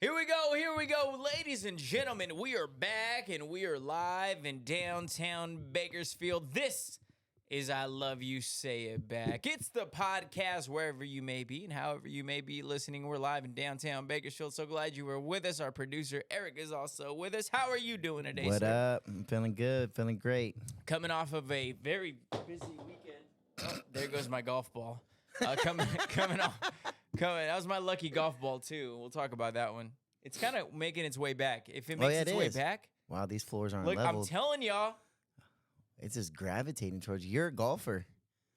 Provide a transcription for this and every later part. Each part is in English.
Here we go, ladies and gentlemen. We are back and we are live in downtown Bakersfield. This is I Love You, Say It Back. It's the podcast wherever you may be and however you may be listening. We're live in downtown Bakersfield. So glad you were with us. Our producer, Eric, is also with us. How are you doing today, What sir? up? I'm feeling good, feeling great. Coming off of a very busy weekend. Oh, there goes my golf ball. Coming off. That was my lucky golf ball, too. We'll talk about that one. It's kind of making its way back. If it makes its way back. Wow, these floors aren't Look, leveled. I'm telling y'all. It's just gravitating towards you. You're a golfer.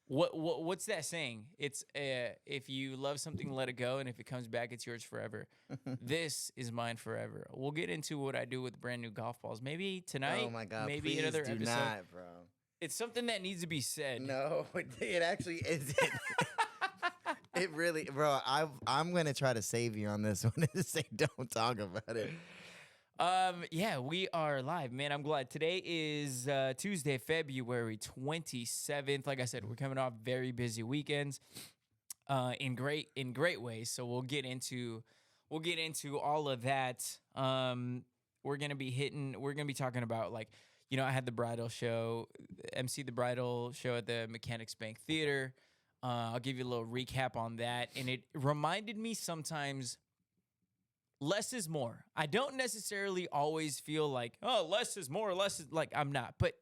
What's that saying? It's if you love something, let it go, and if it comes back, it's yours forever. This is mine forever. We'll get into what I do with brand new golf balls. Maybe tonight. Oh my God! Maybe please another do episode. not, bro. It's something that needs to be said. No, it actually isn't. It really, bro. I'm gonna try to save you on this one and say don't talk about it. Yeah, we are live, man. I'm glad. Today is Tuesday, February 27th. Like I said, we're coming off very busy weekends, in great ways. So we'll get into all of that. We're gonna be talking about, like, I had the bridal show, MC the bridal show at the Mechanics Bank Theater. I'll give you a little recap on that, and it reminded me sometimes. Less is more. I don't necessarily always feel like, oh, less is more, less is like, I'm not. But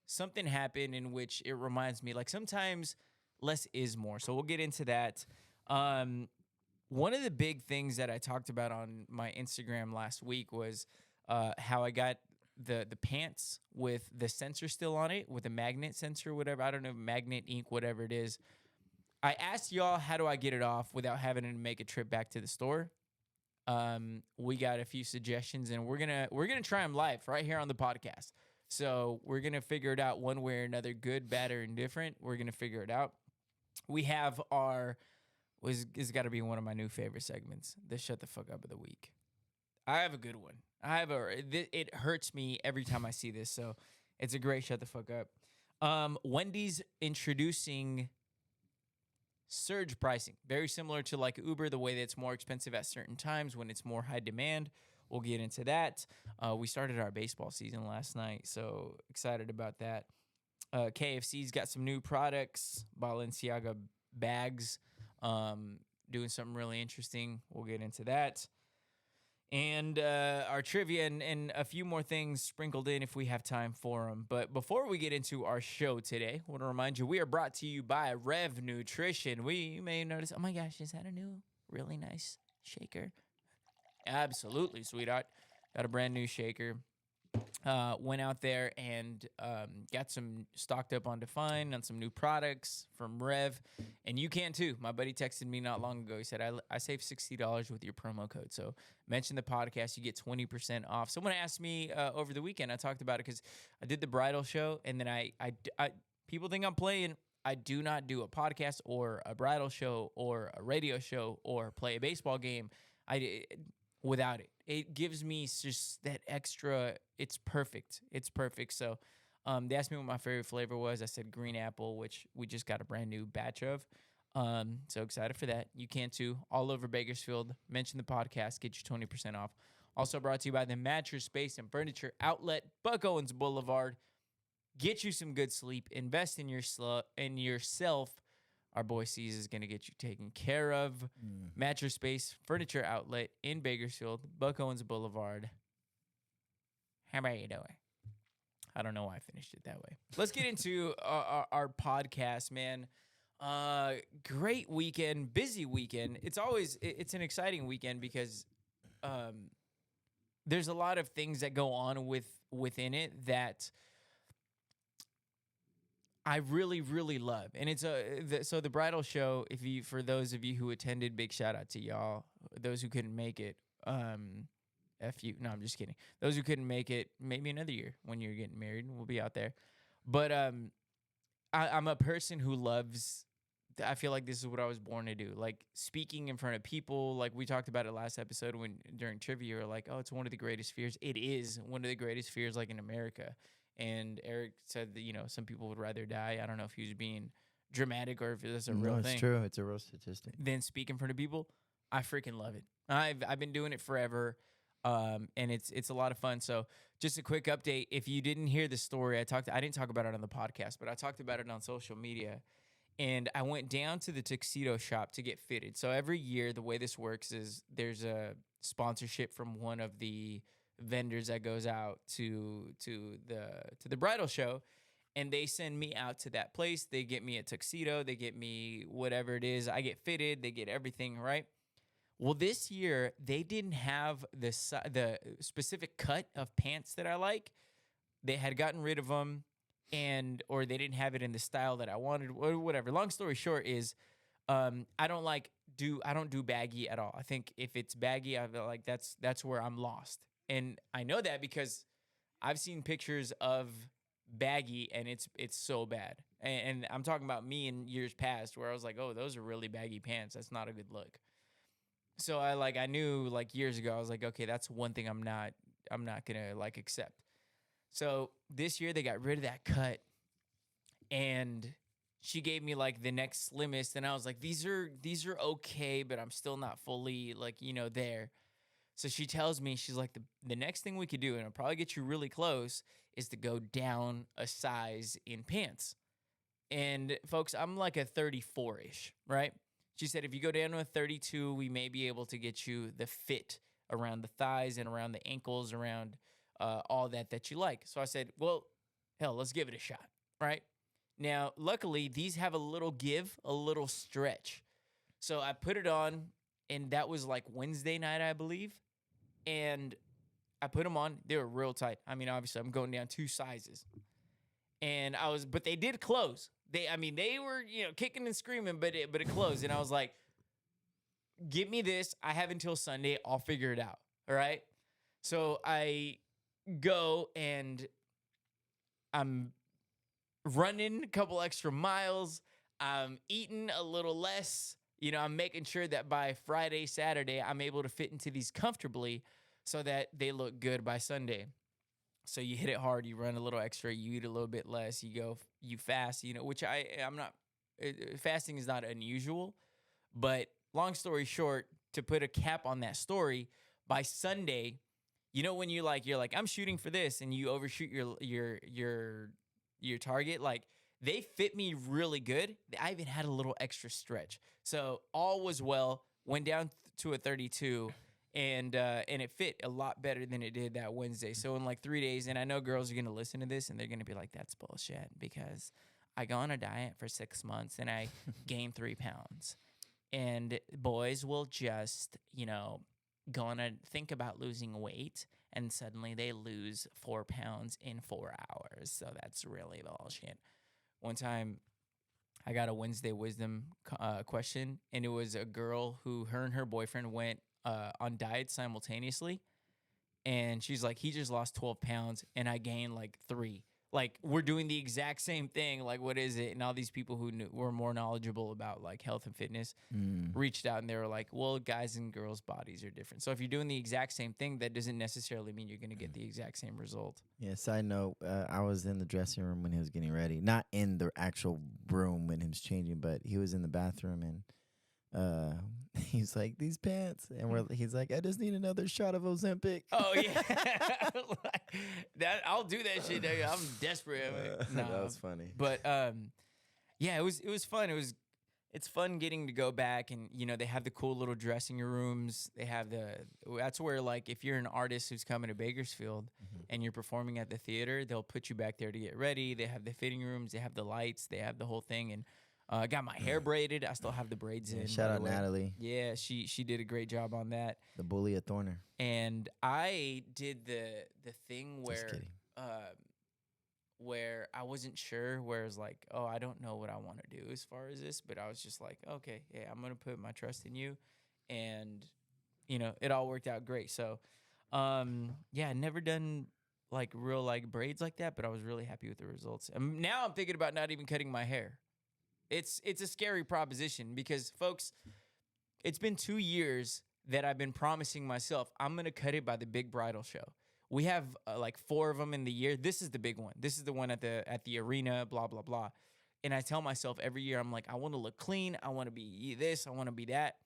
something happened in which it reminds me, like, sometimes less is more. So we'll get into that. One of the big things that I talked about on my Instagram last week was how I got the pants with the sensor still on it, with a magnet sensor, whatever. I don't know, magnet ink, whatever it is. I asked y'all, how do I get it off without having to make a trip back to the store? We got a few suggestions, and we're gonna try them live right here on the podcast. So we're gonna figure it out one way or another, good, bad, or indifferent. We're gonna figure it out. We have it's got to be one of my new favorite segments, the Shut the Fuck Up of the Week. I have a good one. It hurts me every time I see this, so it's a great Shut the Fuck Up. Wendy's introducing surge pricing, very similar to like Uber, the way that it's more expensive at certain times when it's more high demand. We'll get into that. We started our baseball season last night, so excited about that. KFC's got some new products, Balenciaga bags, doing something really interesting. We'll get into that. And our trivia and a few more things sprinkled in if we have time for them. But before we get into our show today, I want to remind you, we are brought to you by Rev Nutrition. You may notice, oh my gosh, is that a new, really nice shaker? Absolutely, sweetheart. Got a brand new shaker. Went out there and got some stocked up on Define on some new products from Rev, and you can too. My buddy texted me not long ago. He said, I saved $60 with your promo code. So mention the podcast, you get 20% off. Someone asked me over the weekend, I talked about it because I did the bridal show, and then I people think I'm playing. I do not do a podcast or a bridal show or a radio show or play a baseball game. Without it. It gives me just that extra, it's perfect. It's perfect. So they asked me what my favorite flavor was. I said green apple, which we just got a brand new batch of. So excited for that. You can too. All over Bakersfield. Mention the podcast, get you 20% off. Also brought to you by the Mattress Space and Furniture Outlet, Buck Owens Boulevard. Get you some good sleep. Invest in yourself. Our boy C's is going to get you taken care of. Mattress Space, Furniture Outlet in Bakersfield, Buck Owens Boulevard. How about you doing? I don't know why I finished it that way. Let's get into our podcast, man. Great weekend, busy weekend. It's an exciting weekend because there's a lot of things that go on within it that I really, really love. And it's so the bridal show, for those of you who attended, big shout out to y'all. Those who couldn't make it, F you. No, I'm just kidding. Those who couldn't make it, maybe another year when you're getting married, we'll be out there. But I'm a person who loves, I feel like this is what I was born to do. Like speaking in front of people, like we talked about it last episode during trivia, we were like, oh, it's one of the greatest fears. It is one of the greatest fears, like in America. And Eric said that, some people would rather die. I don't know if he was being dramatic or if it's a real thing. No, it's true. It's a real statistic. Then speak in front of people. I freaking love it. I've been doing it forever, and it's a lot of fun. So just a quick update: if you didn't hear the story, I didn't talk about it on the podcast, but I talked about it on social media. And I went down to the tuxedo shop to get fitted. So every year, the way this works is there's a sponsorship from one of the vendors that goes out to the bridal show, and they send me out to that place. They get me a tuxedo, they get me whatever it is. I get fitted, they get everything right. Well, this year they didn't have the specific cut of pants that I like. They had gotten rid of them, or they didn't have it in the style that I wanted, or whatever. Long story short is, I don't do baggy at all. I think if it's baggy, I feel like that's where I'm lost. And I know that because I've seen pictures of baggy, and it's so bad. And I'm talking about me in years past where I was like, oh, those are really baggy pants. That's not a good look. So I knew like years ago, I was like, okay, that's one thing I'm not gonna like accept. So this year they got rid of that cut, and she gave me like the next slimmest, and I was like, these are okay, but I'm still not fully like, there. So she tells me, she's like, the next thing we could do, and it'll probably get you really close, is to go down a size in pants. And folks, I'm like a 34-ish, right? She said, if you go down to a 32, we may be able to get you the fit around the thighs and around the ankles, around all that you like. So I said, well, hell, let's give it a shot, right? Now, luckily, these have a little give, a little stretch. So I put it on, and that was like Wednesday night, I believe. And I put them on. They were real tight. I mean, obviously, I'm going down 2 sizes. And but they did close. They were, kicking and screaming, but it closed. And I was like, give me this. I have until Sunday. I'll figure it out. All right. So I go, and I'm running a couple extra miles. I'm eating a little less. I'm making sure that by Friday, Saturday, I'm able to fit into these comfortably so that they look good by Sunday. So you hit it hard, you run a little extra, you eat a little bit less, you fast, which I'm not, fasting is not unusual. But long story short, to put a cap on that story, by Sunday, when you're like, I'm shooting for this, and you overshoot your target, like, they fit me really good. I even had a little extra stretch. So all was well, went down to a 32, and it fit a lot better than it did that Wednesday. So in like 3 days, and I know girls are going to listen to this, and they're going to be like, that's bullshit, because I go on a diet for 6 months, and I gain 3 pounds. And boys will just, go on a think about losing weight, and suddenly they lose 4 pounds in 4 hours. So that's really bullshit. One time, I got a Wednesday wisdom question, and it was a girl who her and her boyfriend went on diets simultaneously, and she's like, he just lost 12 pounds, and I gained like 3. Like, we're doing the exact same thing. Like, what is it? And all these people who were more knowledgeable about like health and fitness reached out, and they were like, well, guys and girls' bodies are different. So if you're doing the exact same thing, that doesn't necessarily mean you're going to get the exact same result. Yeah, side note, I was in the dressing room when he was getting ready. Not in the actual room when he was changing, but he was in the bathroom, and he's like, these pants. And he's like, I just need another shot of Ozempic. Oh, yeah. I'll do that shit. I'm desperate. That was funny. But yeah, it was fun. It's fun getting to go back, and they have the cool little dressing rooms. They have that's where, like, if you're an artist who's coming to Bakersfield and you're performing at the theater, they'll put you back there to get ready. They have the fitting rooms, they have the lights, they have the whole thing. And I got my hair braided. I still have the braids in. Shout out Natalie. Yeah, she did a great job on that. The bully at Thorner. And I did the thing where I wasn't sure, where it's like, oh, I don't know what I want to do as far as this, but I was just like, okay, yeah, I'm going to put my trust in you. And, it all worked out great. So, yeah, never done like real like braids like that, but I was really happy with the results. And now I'm thinking about not even cutting my hair. It's a scary proposition because, folks, it's been 2 years that I've been promising myself I'm going to cut it by the big bridal show. We have like 4 of them in the year. This is the big one. This is the one at the arena, blah, blah, blah. And I tell myself every year, I'm like, I want to look clean. I want to be this. I want to be that.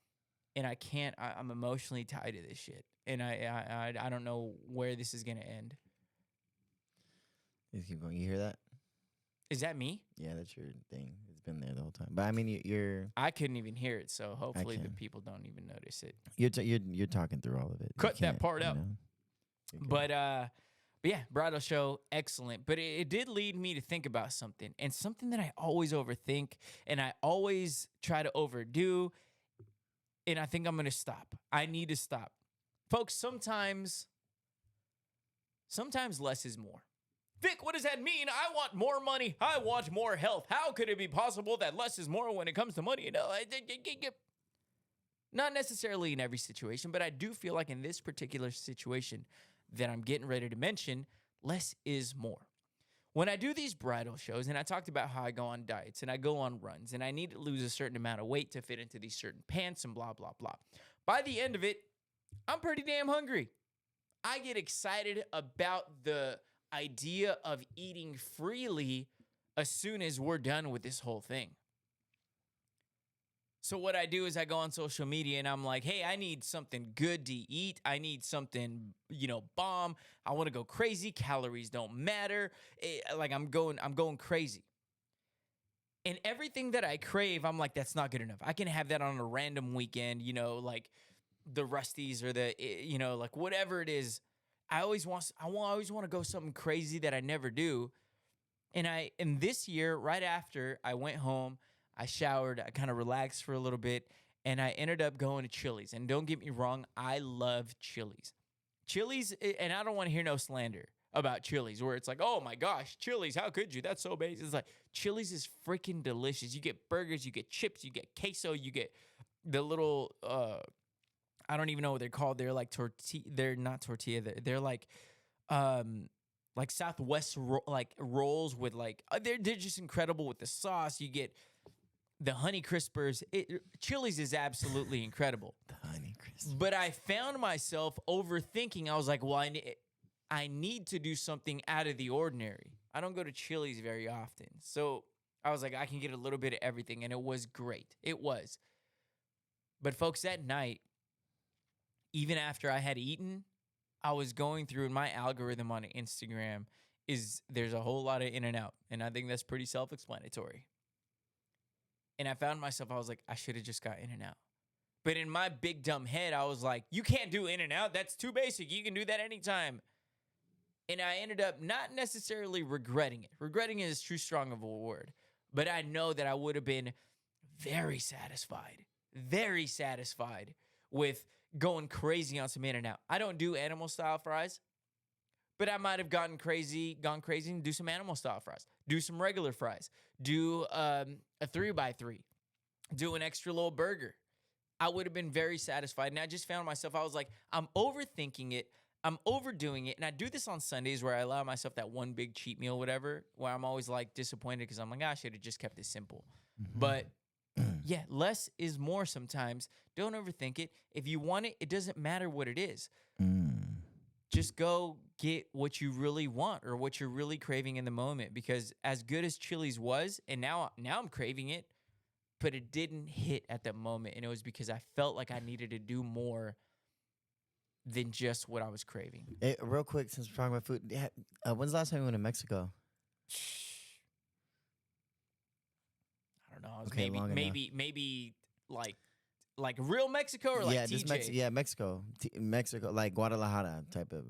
and I can't. I'm emotionally tied to this shit, and I don't know where this is gonna end. Just keep going. You hear that? Is that me? Yeah, that's your thing. It's been there the whole time. But I mean, you're I couldn't even hear it, so hopefully the can. people don't even notice it. you're talking through all of it. You Cut that can't, part you out. know? You're good. But yeah, bridal show, excellent. But it did lead me to think about something, and something that I always overthink and I always try to overdo. And I think I'm gonna stop. I need to stop, folks. Sometimes less is more. Vic, what does that mean? I want more money. I want more health. How could it be possible that less is more when it comes to money? You know, not necessarily in every situation, but I do feel like in this particular situation that I'm getting ready to mention, less is more. When I do these bridal shows, and I talked about how I go on diets and I go on runs and I need to lose a certain amount of weight to fit into these certain pants and blah, blah, blah. By the end of it, I'm pretty damn hungry. I get excited about the idea of eating freely as soon as we're done with this whole thing. So what I do is I go on social media and I'm like, hey, I need something good to eat. I need something, bomb. I want to go crazy. Calories don't matter. I'm going crazy. And everything that I crave, I'm like, that's not good enough. I can have that on a random weekend, like the Rusties or the, like whatever it is. I always want to go something crazy that I never do. And this year, right after I went home, I showered, I kind of relaxed for a little bit, and I ended up going to Chili's. And don't get me wrong, I love Chili's. Chili's, and I don't want to hear no slander about Chili's, where it's like, oh my gosh, Chili's, how could you? That's so basic. It's like, Chili's is freaking delicious. You get burgers, you get chips, you get queso, you get the little, I don't even know what they're called. They're like they're not tortilla. They're like Southwest rolls with they're just incredible with the sauce. You get the Honey Crispers. Chili's is absolutely incredible. The Honey Crispers. But I found myself overthinking. I was like, well, I need to do something out of the ordinary. I don't go to Chili's very often. So I was like, I can get a little bit of everything. And it was great. It was. But folks, that night, even after I had eaten, I was going through, and my algorithm on Instagram there's a whole lot of In-N-Out. And I think that's pretty self-explanatory. And I found myself, I was like, I should have just got In-N-Out. But in my big dumb head, I was like, you can't do In-N-Out. That's too basic. You can do that anytime. And I ended up not necessarily regretting it. Regretting it is too strong of a word. But I know that I would have been very satisfied with going crazy on some In-N-Out. I don't do animal style fries, but I might have gone crazy and do some animal style fries. Do some regular fries. Do a 3x3. Do an extra little burger. I would have been very satisfied. And I just found myself, I was like, I'm overthinking it. I'm overdoing it. And I do this on Sundays where I allow myself that one big cheat meal, whatever, where I'm always like disappointed because I'm like, I should have just kept it simple. Mm-hmm. But yeah, less is more sometimes. Don't overthink it. If you want it, it doesn't matter what it is. Just go get what you really want or what you're really craving in the moment. Because as good as Chili's was, and now I'm craving it, but it didn't hit at the moment. And it was because I felt like I needed to do more than just what I was craving. Hey, real quick, since we're talking about food, when's the last time you went to Mexico? I don't know. I was Okay, maybe like real Mexico or like TJ? Mexico. Mexico, like Guadalajara type of.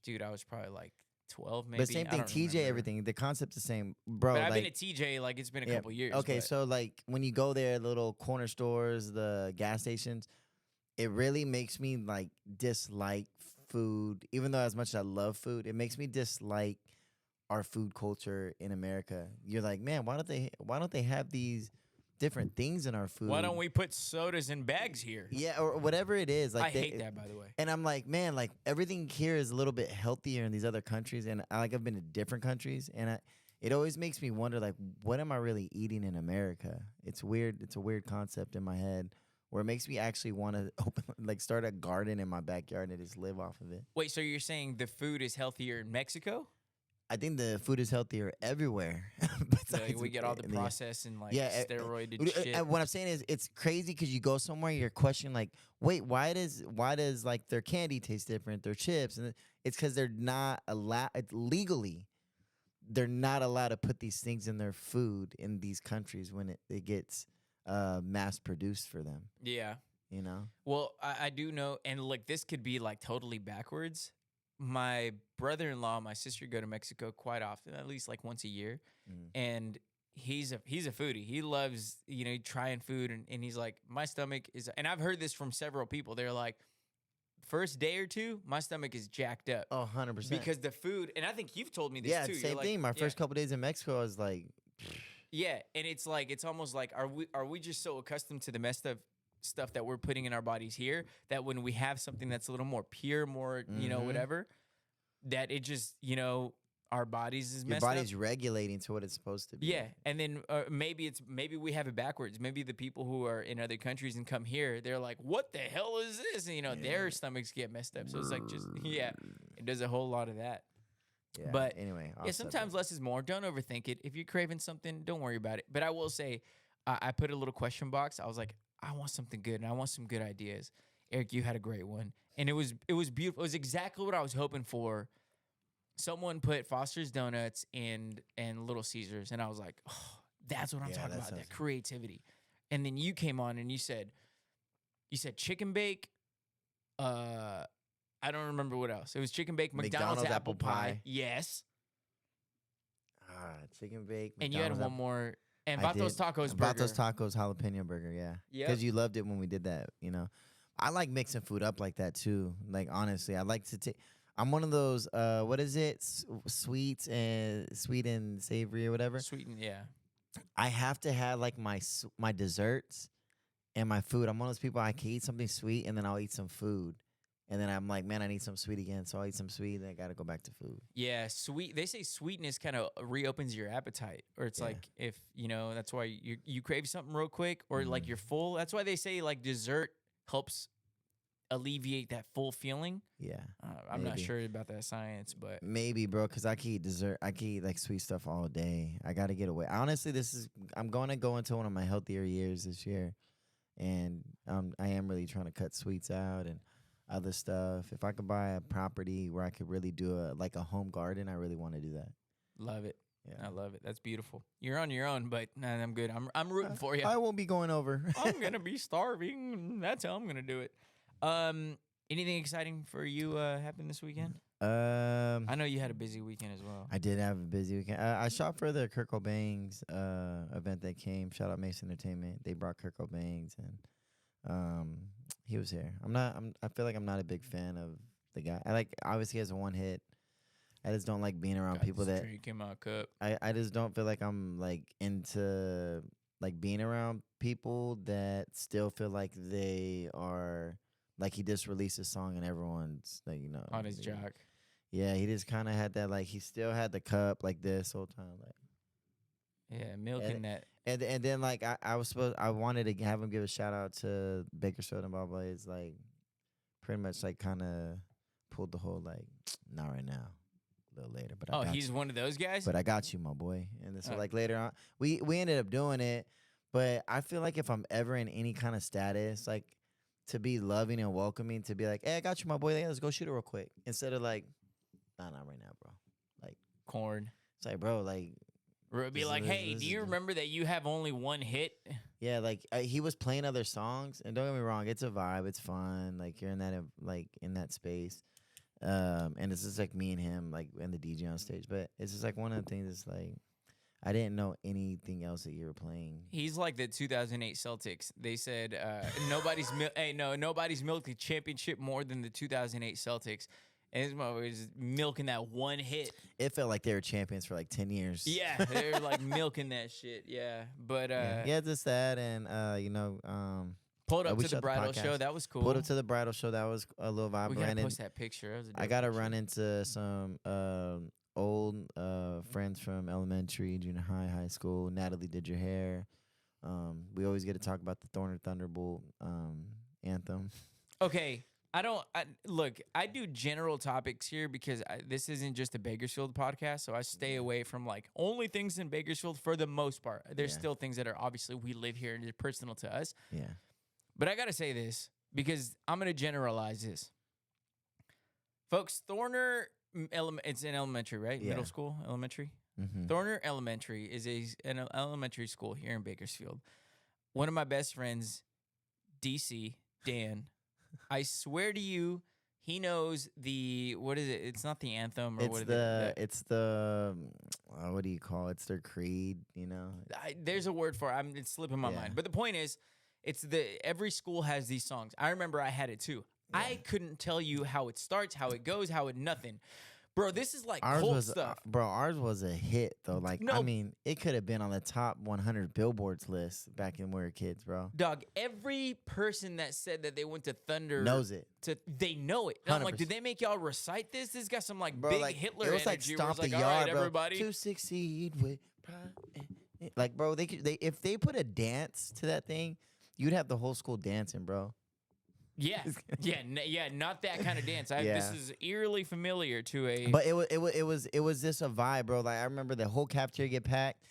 Dude, I was probably like 12 maybe. But same thing, TJ, remember. everything. The concept's the same. Bro, but I've been at TJ, like it's been a couple years. Okay, but. so like when you go there, little corner stores, the gas stations, it really makes me like dislike food. Even though as much as I love food, it makes me dislike our food culture in America. You're like, man, why don't they have these different things in our food? Why don't we put sodas in bags here? Yeah, or whatever it is. Like I hate that, by the way. And I'm like, man, like everything here is a little bit healthier in these other countries, and I've been to different countries, and it always makes me wonder, like, what am I really eating in America? It's weird. It's a weird concept in my head where it makes me actually want to start a garden in my backyard and just live off of it. Wait, so you're saying the food is healthier in Mexico? I think the food is healthier everywhere. So besides we get all the in processed and like yeah, steroided shit. what I'm saying is, it's crazy because you go somewhere, you're questioning like, wait, why does like their candy taste different, their chips, and it's because they're not allowed legally. They're not allowed to put these things in their food in these countries when it gets mass produced for them. Yeah. You know. Well, I do know, and like this could be like totally backwards. My brother-in-law, my sister go to Mexico quite often, at least like once a year, and he's a foodie. He loves trying food, and he's like, my stomach is, and I've heard this from several people. They're like, first day or two, my stomach is jacked up. Oh, 100%. Because the food, and I think you've told me this yeah, too. same You're thing. like, My first couple days in Mexico, I was like, yeah, and it's like, it's almost like, are we just so accustomed to the messed up stuff that we're putting in our bodies here that when we have something that's a little more pure, more whatever, that it just our bodies is your messed up. body's regulating to what it's supposed to be. Yeah, and then maybe we have it backwards. Maybe the people who are in other countries and come here, they're like, "What the hell is this?" And their stomachs get messed up. So it's like it does a whole lot of that. Yeah. But anyway, yeah, sometimes less is more. Don't overthink it. If you're craving something, don't worry about it. But I will say, I put a little question box. I was like, I want something good, and I want some good ideas. Eric, you had a great one, and it was beautiful. It was exactly what I was hoping for. Someone put Foster's Donuts and Little Caesars, and I was like, oh, that's what I'm talking about, that creativity. And then you came on and you said chicken bake. I don't remember what else. It was chicken bake, McDonald's apple pie. Yes. Chicken bake. And you had one more. And I Vatos did. Tacos burger. Vatos Tacos jalapeno burger, yeah. Yep. Because you loved it when we did that, I like mixing food up like that too. Like, honestly, I like to take. I'm one of those. What is it? Sweet and savory or whatever. Sweet and yeah. I have to have like my desserts and my food. I'm one of those people. I can eat something sweet and then I'll eat some food, and then I'm like, man, I need some sweet again. So I'll eat some sweet, and then I gotta go back to food. Yeah, sweet. They say sweetness kind of reopens your appetite, or it's like if that's why you crave something real quick, or like you're full. That's why they say like dessert helps alleviate that full feeling. Yeah, I'm not sure about that science, but maybe, bro, because I can eat dessert. I can eat like sweet stuff all day. I gotta get away. Honestly, I'm going to go into one of my healthier years this year, and I am really trying to cut sweets out and other stuff. If I could buy a property where I could really do a home garden, I really want to do that. Love it. Yeah. I love it. That's beautiful. You're on your own, but I'm good. I'm rooting for you. I won't be going over. I'm gonna be starving. That's how I'm gonna do it. Anything exciting for you happen this weekend? I know you had a busy weekend as well. I did have a busy weekend. I shot for the Kurt Cobain's event that came. Shout out Mason Entertainment. They brought Kurt Cobain's, and he was here. I feel like I'm not a big fan of the guy. Obviously he has a one hit. I just don't like being around people that drink in my cup. I just don't feel like I'm like into like being around people that still feel like they are like he just released a song and everyone's like on his jock. Yeah, he just kind of had that, like, he still had the cup like this whole time, like. Yeah, milking that. And then like I wanted to have him give a shout out to Bakersfield and blah blah. It's like pretty much like kind of pulled the whole like not right now, a little later. But I got he's you. one of those guys. But I got you, my boy. And so like later on, we ended up doing it. But I feel like if I'm ever in any kind of status, like to be loving and welcoming, to be like, hey, I got you, my boy. Hey, let's go shoot it real quick. Instead of like, nah, not right now, bro. Like corn. It's like, bro, like. Be like, hey, do you remember that you have only one hit? Yeah, like he was playing other songs, and don't get me wrong, it's a vibe, it's fun. Like you're in that space, and it's just like me and him, like and the DJ on stage. But it's just like one of the things. It's like I didn't know anything else that you were playing. He's like the 2008 Celtics. They said nobody's milked the championship more than the 2008 Celtics. And his mother was milking that one hit. It felt like they were champions for like 10 years. Yeah, they were like milking that shit. Yeah, but yeah, just that, and pulled up to the bridal show. That was cool. Pulled up to the bridal show. That was a little vibe. We gotta post that picture. I gotta run into some old friends from elementary, junior high, high school. Natalie did your hair. We always get to talk about the Thorn or Thunderbolt anthem. Okay. I don't look. I do general topics here because this isn't just a Bakersfield podcast, so I stay away from like only things in Bakersfield for the most part. There's Yeah. still things that are obviously we live here and it's personal to us. Yeah. But I gotta say this because I'm gonna generalize this, folks. Thorner it's an elementary, right? Yeah. Middle school, elementary. Mm-hmm. Thorner Elementary is an elementary school here in Bakersfield. One of my best friends, DC Dan. I swear to you, he knows the what is it? It's not the anthem or what is it? It's the what do you call it? It's their creed, you know. There's a word for it. It's slipping my mind. But the point is, it's every school has these songs. I remember I had it too. Yeah. I couldn't tell you how it starts, how it goes, how it nothing. Bro, this is like Ours cult was stuff. ours was a hit though. Like No. I mean, it could have been on the top 100 billboards list back when we were kids, bro. Dog, every person that said that they went to Thunder Knows it. They know it. And I'm like, 100%. did they make y'all recite this? This got some like Bro, big like, Hitler it was like energy. Where it's stomp the like, all right, yard, bro. everybody. To succeed with pride. Like, bro, they if they put a dance to that thing, you'd have the whole school dancing, bro. Yeah, yeah, not that kind of dance. This Yeah. is eerily familiar to a. But it was just a vibe, bro. Like I remember the whole cafeteria get packed,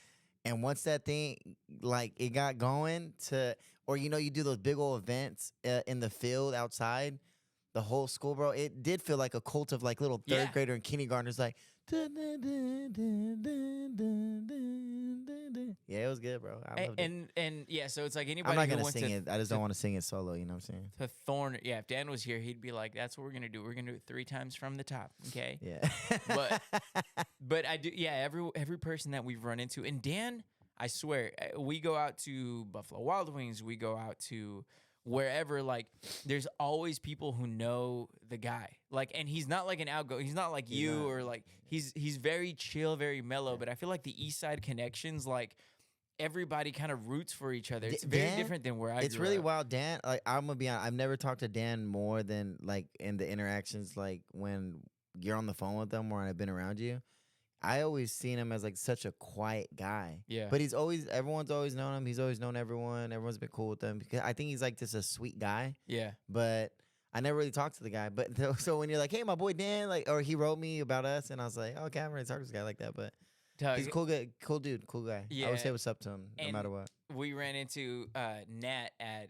and once that thing like it got going to, or you know, you do those big old events in the field outside, the whole school, bro. It did feel like a cult of like little third Yeah. grader and kindergartners, like. Yeah, it was good, bro. I loved it. and yeah, so it's like anybody I'm not who gonna went sing to, it. I just don't want to sing it solo. You know what I'm saying? to Thorn. Yeah, if Dan was here, he'd be like, "That's what we're gonna do. We're gonna do it 3 times from the top." Okay. Yeah. But I do. Yeah, every person that we've run into, and Dan, I swear, we go out to Buffalo Wild Wings. We go out to wherever. Like, there's always people who know the guy. Like, and he's not like an outgoing. He's not like He's you not. or like he's very chill, very mellow. But I feel like the East Side connections, like everybody kind of roots for each other. It's very Dan, different than where I. It's grew really up. wild. Dan, like I'm gonna be honest, I've never talked to Dan more than like in the interactions, like when you're on the phone with them or I've been around you. I always seen him as like such a quiet guy. Yeah. But everyone's always known him. He's always known everyone. Everyone's been cool with him because I think he's like just a sweet guy. Yeah. But I never really talked to the guy. But so when you're like, hey, my boy Dan, like, or he wrote me about us, and I was like, okay, I haven't really talked to this guy like that, but Doug, he's a cool guy, cool dude, cool guy. I Yeah. would say what's up to him no And matter what. we ran into Nat at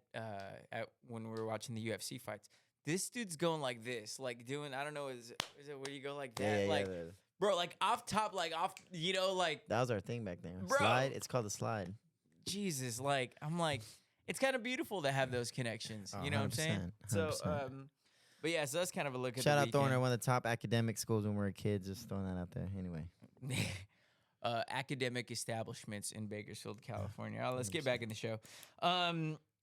when we were watching the UFC fights. This dude's going like this, like doing, I don't know, is it where you go like that? Like, bro, like off top, like off, you know, like that was our thing back then. Bro. Slide. It's called the slide. Jesus, like I'm like, it's kind of beautiful to have those connections. Oh, You know what I'm saying? 100%, So, 100%. but yeah, so that's kind of a look at Shout the out Thorner, weekend. one of the top academic schools when we were kids. Just throwing that out there. Anyway. Academic establishments in Bakersfield, California. Let's get 100%. back in the show.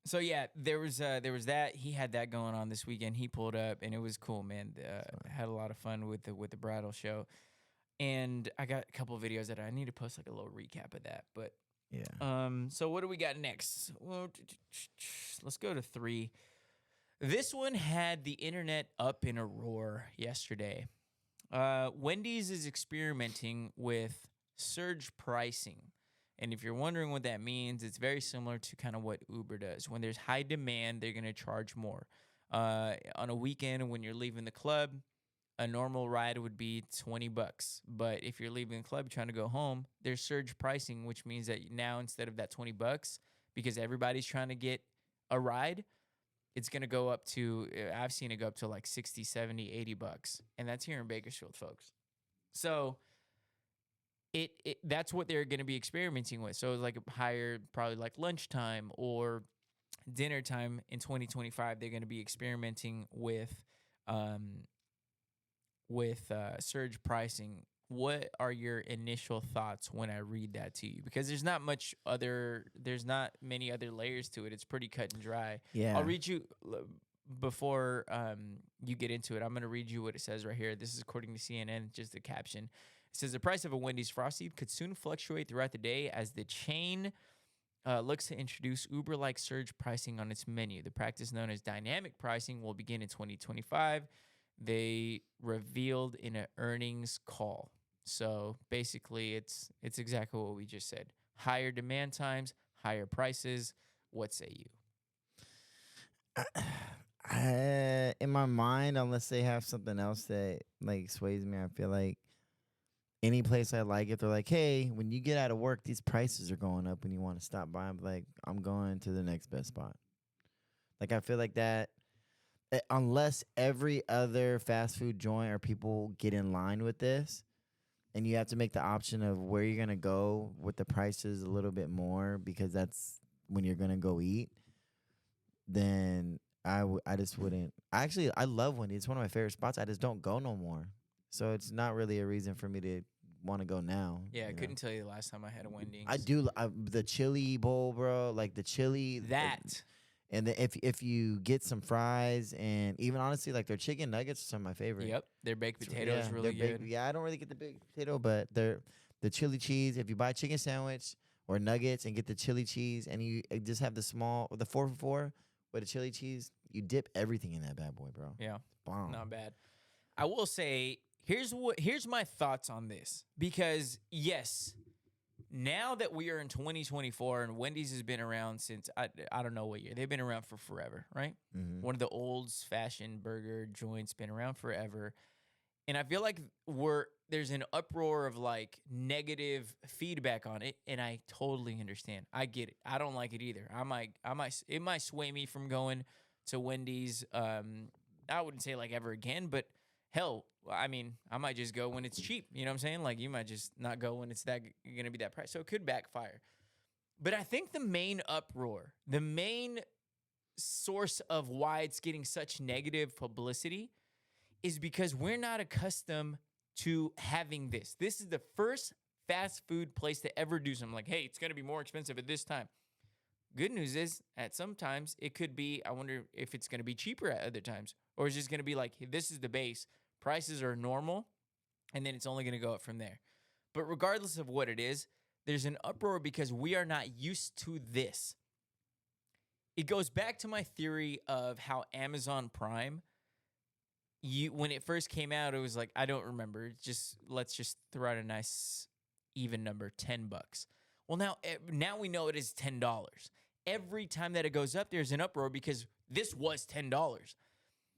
So yeah, there was that. He had that going on this weekend. He pulled up, and it was cool, man. Had a lot of fun with the Bridal show, and I got a couple of videos that I need to post like a little recap of that. But Yeah. so what do we got next? Well, let's go to 3. This one had the internet up in a roar yesterday. Wendy's is experimenting with surge pricing. And if you're wondering what that means, it's very similar to kind of what Uber does. When there's high demand, they're going to charge more. On a weekend when you're leaving the club, a normal ride would be $20. But if you're leaving the club trying to go home, there's surge pricing, which means that now instead of that $20, because everybody's trying to get a ride, it's going to go up to, I've seen it go up to like 60, 70, $80. And that's here in Bakersfield, folks. So that's what they're going to be experimenting with. So it's like a higher, probably like lunchtime or dinner time in 2025. They're going to be experimenting with surge pricing. What are your initial thoughts when I read that to you? Because there's not many other layers to it. It's pretty cut and dry. Yeah. I'll read you before you get into it. I'm going to read you what it says right here. This is according to CNN, just the caption. It says the price of a Wendy's Frosty could soon fluctuate throughout the day as the chain looks to introduce Uber-like surge pricing on its menu. The practice known as dynamic pricing will begin in 2025. They revealed in an earnings call. So basically, it's exactly what we just said. Higher demand times, higher prices. What say you? In my mind, unless they have something else that like sways me, I feel like any place I like, if they're like, hey, when you get out of work, these prices are going up when you want to stop by, I'm like, I'm going to the next best spot. Like, I feel like that, unless every other fast food joint or people get in line with this, and you have to make the option of where you're going to go with the prices a little bit more because that's when you're going to go eat, then I just wouldn't. Actually, I love Wendy. It's one of my favorite spots. I just don't go no more. So it's not really a reason for me to want to go now. Yeah, I you know? couldn't tell you the last time I had a Wendy's. I do the chili bowl, bro. Like the chili. That. And then if you get some fries and even honestly like their chicken nuggets are some of my favorite. Yep, their baked potato is really good. I don't really get the baked potato, but the chili cheese. If you buy a chicken sandwich or nuggets and get the chili cheese and you just have the 4 for $4 with the chili cheese, you dip everything in that bad boy, bro. Yeah, Bomb. not bad. I will say here's my thoughts on this because yes. Now that we are in 2024 and Wendy's has been around since I don't know what year. They've been around for forever, right? Mm-hmm. One of the old fashioned burger joints, been around forever. And I feel like there's an uproar of like negative feedback on it, and I totally understand. I get it. I don't like it either. It might sway me from going to Wendy's. I wouldn't say like ever again, but hell, I mean, I might just go when it's cheap. You know what I'm saying? Like, you might just not go when it's going to be that price. So it could backfire. But I think the main uproar, the main source of why it's getting such negative publicity is because we're not accustomed to having this. This is the first fast food place to ever do something like, hey, it's going to be more expensive at this time. Good news is, at some times, it could be, I wonder if it's going to be cheaper at other times. Or it's just going to be like, hey, this is the base. Prices are normal, and then it's only going to go up from there. But regardless of what it is, there's an uproar because we are not used to this. It goes back to my theory of how Amazon Prime, when it first came out, it was like, I don't remember. Let's just throw out a nice even number, $10. Well, now we know it is $10. Every time that it goes up, there's an uproar because this was $10.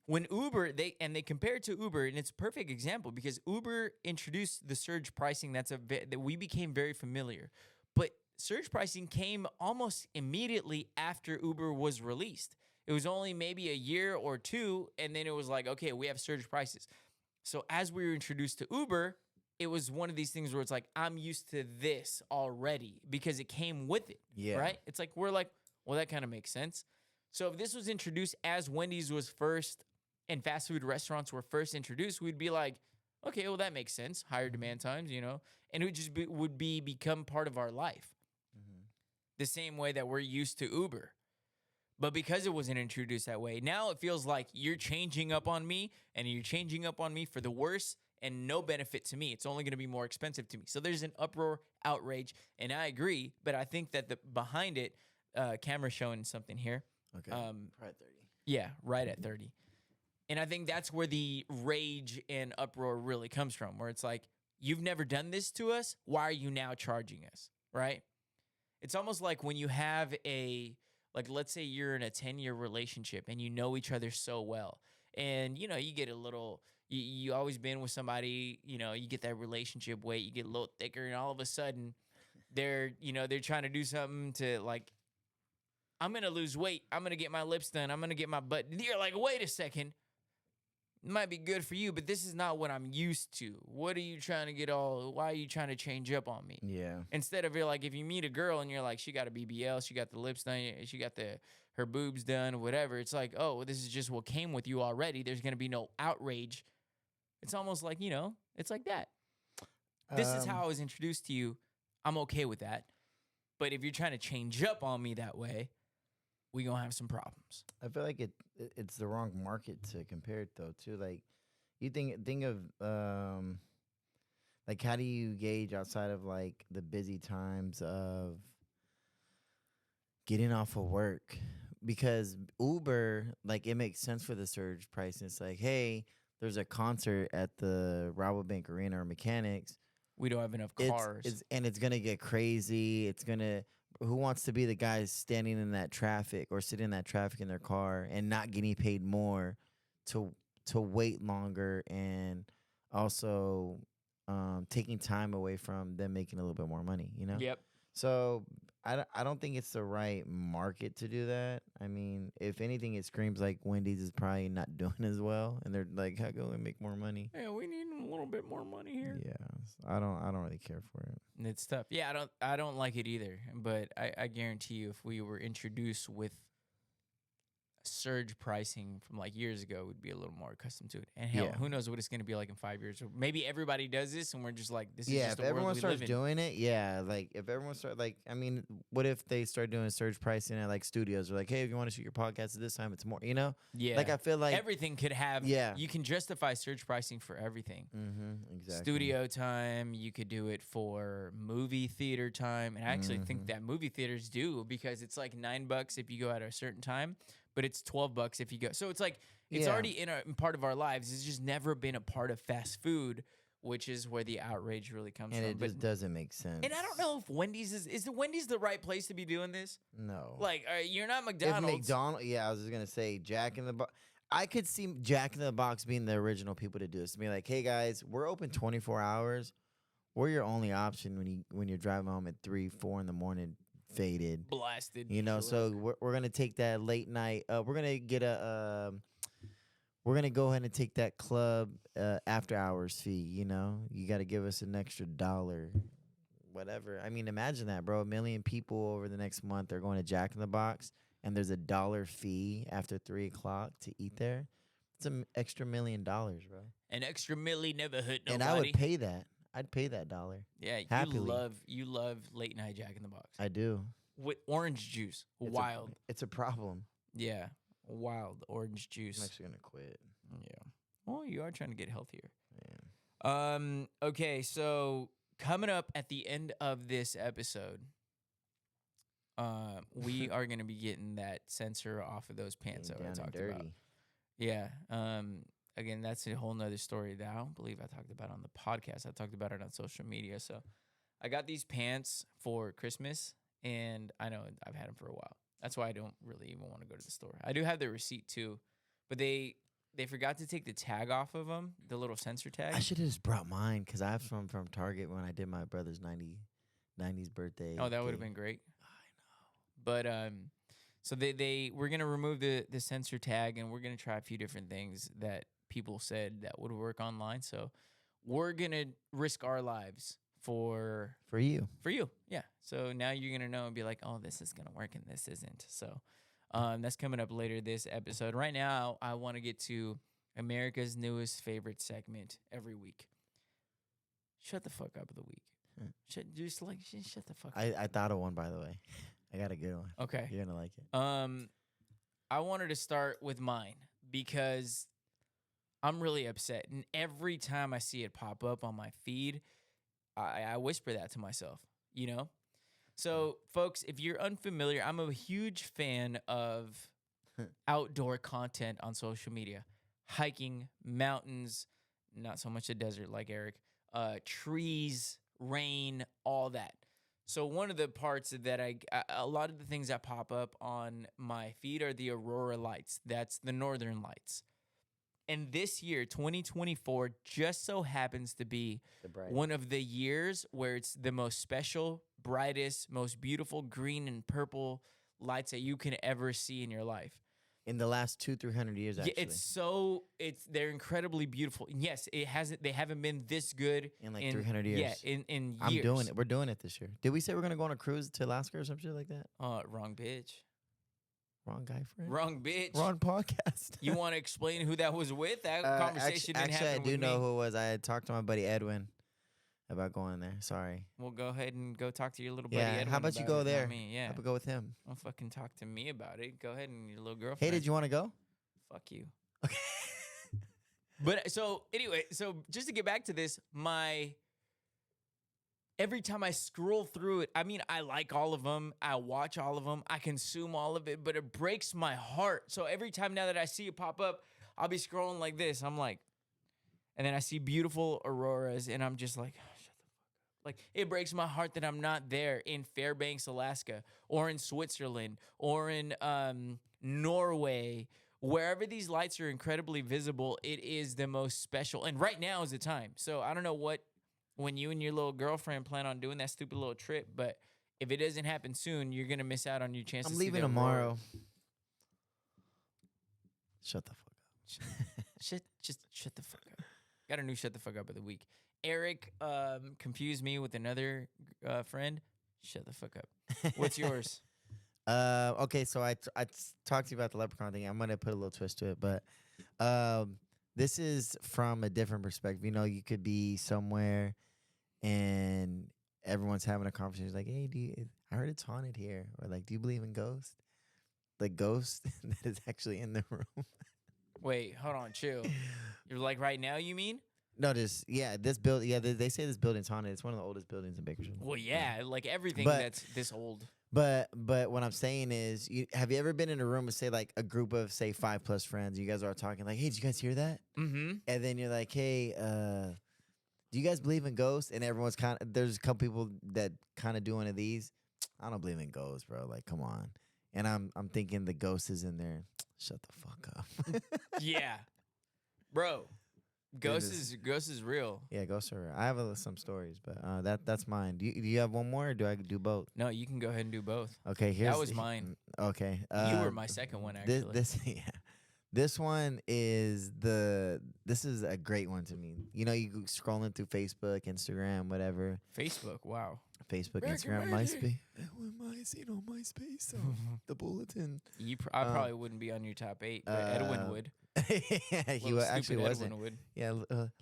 When Uber, they compare it to Uber, and it's a perfect example because Uber introduced the surge pricing that we became very familiar. But surge pricing came almost immediately after Uber was released. It was only maybe a year or two, and then it was like, okay, we have surge prices. So as we were introduced to Uber, it was one of these things where it's like, I'm used to this already because it came with it, right? It's like, we're like, well, that kind of makes sense. So if this was introduced as Wendy's was first and fast food restaurants were first introduced, we'd be like, okay, well, that makes sense. Higher demand times, and it would just become part of our life. Mm-hmm. The same way that we're used to Uber. But because it wasn't introduced that way, now it feels like you're changing up on me, and you're changing up on me for the worse and no benefit to me. It's only going to be more expensive to me. So there's an uproar, outrage, and I agree, but I think that behind it, camera's showing something here. Okay, right at 30. Yeah, right at 30. And I think that's where the rage and uproar really comes from, where it's like, you've never done this to us. Why are you now charging us, right? It's almost like when you have let's say you're in a 10-year relationship and you know each other so well. And, you get a little, you always been with somebody, you get that relationship weight, you get a little thicker, and all of a sudden they're trying to do something to like, I'm going to lose weight. I'm going to get my lips done. I'm going to get my butt. You're like, wait a second. It might be good for you, but this is not what I'm used to. What are you trying to why are you trying to change up on me? Yeah. Instead of like, if you meet a girl and you're like, she got a BBL, she got the lips done, she got her boobs done, whatever. It's like, oh, this is just what came with you already. There's going to be no outrage. It's almost like, it's like that. This is how I was introduced to you. I'm okay with that. But if you're trying to change up on me that way, we gonna have some problems. I feel like it's the wrong market to compare it though too. Like you think of like how do you gauge outside of like the busy times of getting off of work? Because Uber, like it makes sense for the surge price. And it's like, hey, there's a concert at the Rabobank Arena or Mechanics. We don't have enough cars. It's gonna get crazy. It's gonna who wants to be the guy standing in that traffic or sitting in that traffic in their car and not getting paid more to wait longer and also taking time away from them making a little bit more money, you know? Yep. So I don't think it's the right market to do that. I mean, if anything, it screams like Wendy's is probably not doing as well, and they're like, "How can we make more money?" Yeah, we need a little bit more money here. Yeah, I don't really care for it. And it's tough. Yeah, I don't like it either. But I guarantee you, if we were introduced with surge pricing from like years ago, we'd be a little more accustomed to it. And hell, Yeah. who knows what it's going to be like in 5 years? Or maybe everybody does this, and we're just like, this is Yeah, just if the world everyone we starts live in. doing it, yeah, like if everyone start like, I mean, what if they start doing surge pricing at like studios? Or like, hey, if you want to shoot your podcast at this time, it's more, you know? Yeah, Like I feel like everything could have. Yeah. You can justify surge pricing for everything. exactly. Studio time, you could do it for movie theater time, and I actually think that movie theaters do, because it's like $9 if you go at a certain time, but it's $12 if you go. So it's like it's Yeah. already in part of our lives. It's just never been a part of fast food, which is where the outrage really comes And from. it just doesn't make sense. And I don't know if Wendy's is the Wendy's the right place to be doing this. No. Like you're not If McDonald's. yeah, I was just gonna say Jack in the Box. I could see Jack in the Box being the original people to do this. To be like, hey guys, we're open 24 hours. We're your only option when you're driving home at 3, 4 in the morning, faded. Blasted. You know, so we're gonna take that late night. We're gonna get we're gonna go ahead and take that club after hours fee. You know, you got to give us an extra $1, whatever. I mean, imagine that, bro. 1 million people over the next month are going to Jack in the Box, and there's a $1 fee after 3 o'clock to eat there. It's an extra $1 million, bro. An extra milli never hurt nobody. And I would pay that. I'd pay that $1. Yeah, happily. you love late night Jack in the Box I do. with orange juice. Wild. It's a problem. Yeah, wild orange juice. I'm actually gonna quit. Yeah. Well, you are trying to get healthier. Man. Okay, so coming up at the end of this episode, we are going to be getting that sensor off of those pants that I talked about. Yeah. Again, that's a whole nother story that I don't believe I talked about on the podcast. I talked about it on social media. So I got these pants for Christmas, and I know I've had them for a while. That's why I don't really even want to go to the store. I do have the receipt too, but they forgot to take the tag off of them, the little sensor tag. I should have just brought mine because I have some from Target when I did my brother's 90s birthday. Oh, that would have been great. I know. But so we're gonna remove the sensor tag, and we're gonna try a few different things that people said that would work online. So we're gonna risk our lives for you. Yeah. So now you're gonna know and be like, oh, this is gonna work and this isn't. So that's coming up later this episode. Right now, I want to get to America's newest favorite segment every week. Shut the fuck up of the week. Shut the fuck up. I thought of one, by the way. I got a good one. Okay. You're gonna like it. I wanted to start with mine because I'm really upset, and every time I see it pop up on my feed, I whisper that to myself, you know? So, folks, if you're unfamiliar, I'm a huge fan of outdoor content on social media. Hiking, mountains, not so much a desert like Eric, trees, rain, all that. So one of the parts that a lot of the things that pop up on my feed are the aurora lights. That's the northern lights. And this year, 2024, just so happens to be one of the years where it's the most special, brightest, most beautiful green and purple lights that you can ever see in your life. In the last 200-300 years, actually. Yeah, they're incredibly beautiful. And yes, they haven't been this good in 300 years. Yeah, in years. I'm doing it. We're doing it this year. Did we say we're gonna go on a cruise to Alaska or some shit like that? Wrong bitch. Wrong guy, friend. Wrong bitch. Wrong podcast. You want to explain who that was with? That conversation didn't happen I do with know me. who it was. I had talked to my buddy Edwin about going there. Sorry. Well, go ahead and go talk to your little buddy Yeah. Edwin How about you about go it, not there? me. Yeah. How about go with him? Don't fucking talk to me about it. Go ahead and your little girlfriend. Hey, did you want to go? Fuck you. Okay. But so anyway, so just to get back to this, every time I scroll through it, I mean, I like all of them. I watch all of them. I consume all of it, but it breaks my heart. So every time now that I see it pop up, I'll be scrolling like this. I'm like, and then I see beautiful auroras, and I'm just like, oh, shut the fuck up. Like, it breaks my heart that I'm not there in Fairbanks, Alaska, or in Switzerland, or in Norway. Wherever these lights are incredibly visible, it is the most special. And right now is the time. So I don't know when you and your little girlfriend plan on doing that stupid little trip, but if it doesn't happen soon, you're gonna miss out on your chance. I'm to see leaving the aurora. tomorrow. Shut the fuck up. Shut the fuck up. Got a new shut the fuck up of the week. Eric confused me with another friend. Shut the fuck up. What's yours? Okay, so I talked to you about the leprechaun thing. I'm gonna put a little twist to it, but this is from a different perspective. You know, you could be somewhere and everyone's having a conversation like, "Hey, I heard it's haunted here," or like, "Do you believe in ghosts?" The ghost that is actually in the room. Wait, hold on, chill. You're like right now, you mean? No, this building. Yeah, they say this building's haunted. It's one of the oldest buildings in Bakersfield. Well, yeah, like everything But- that's this old. But what I'm saying is, have you ever been in a room with, say, like a group of, say, 5+ friends? You guys are talking like, "Hey, did you guys hear that?" Mm-hmm. And then you're like, "Hey, do you guys believe in ghosts?" And everyone's there's a couple people that kind of do one of these. "I don't believe in ghosts, bro. Like, come on." And I'm thinking the ghost is in there. Shut the fuck up. Yeah, bro. Ghost is real. Yeah, ghosts are real. I have some stories, but that's mine. Do you have one more, or do I do both? No, you can go ahead and do both. Okay, That was mine. Okay, You were my second one, actually. This one is this is a great one to me. You know, you go scrolling through Facebook, Instagram, whatever. Facebook, wow. Facebook, American Instagram, Murder. MySpace. MySpace, the bulletin. I probably wouldn't be on your top 8, but Edwin would. Yeah, he Little actually stupid wasn't. Edwin would. Yeah,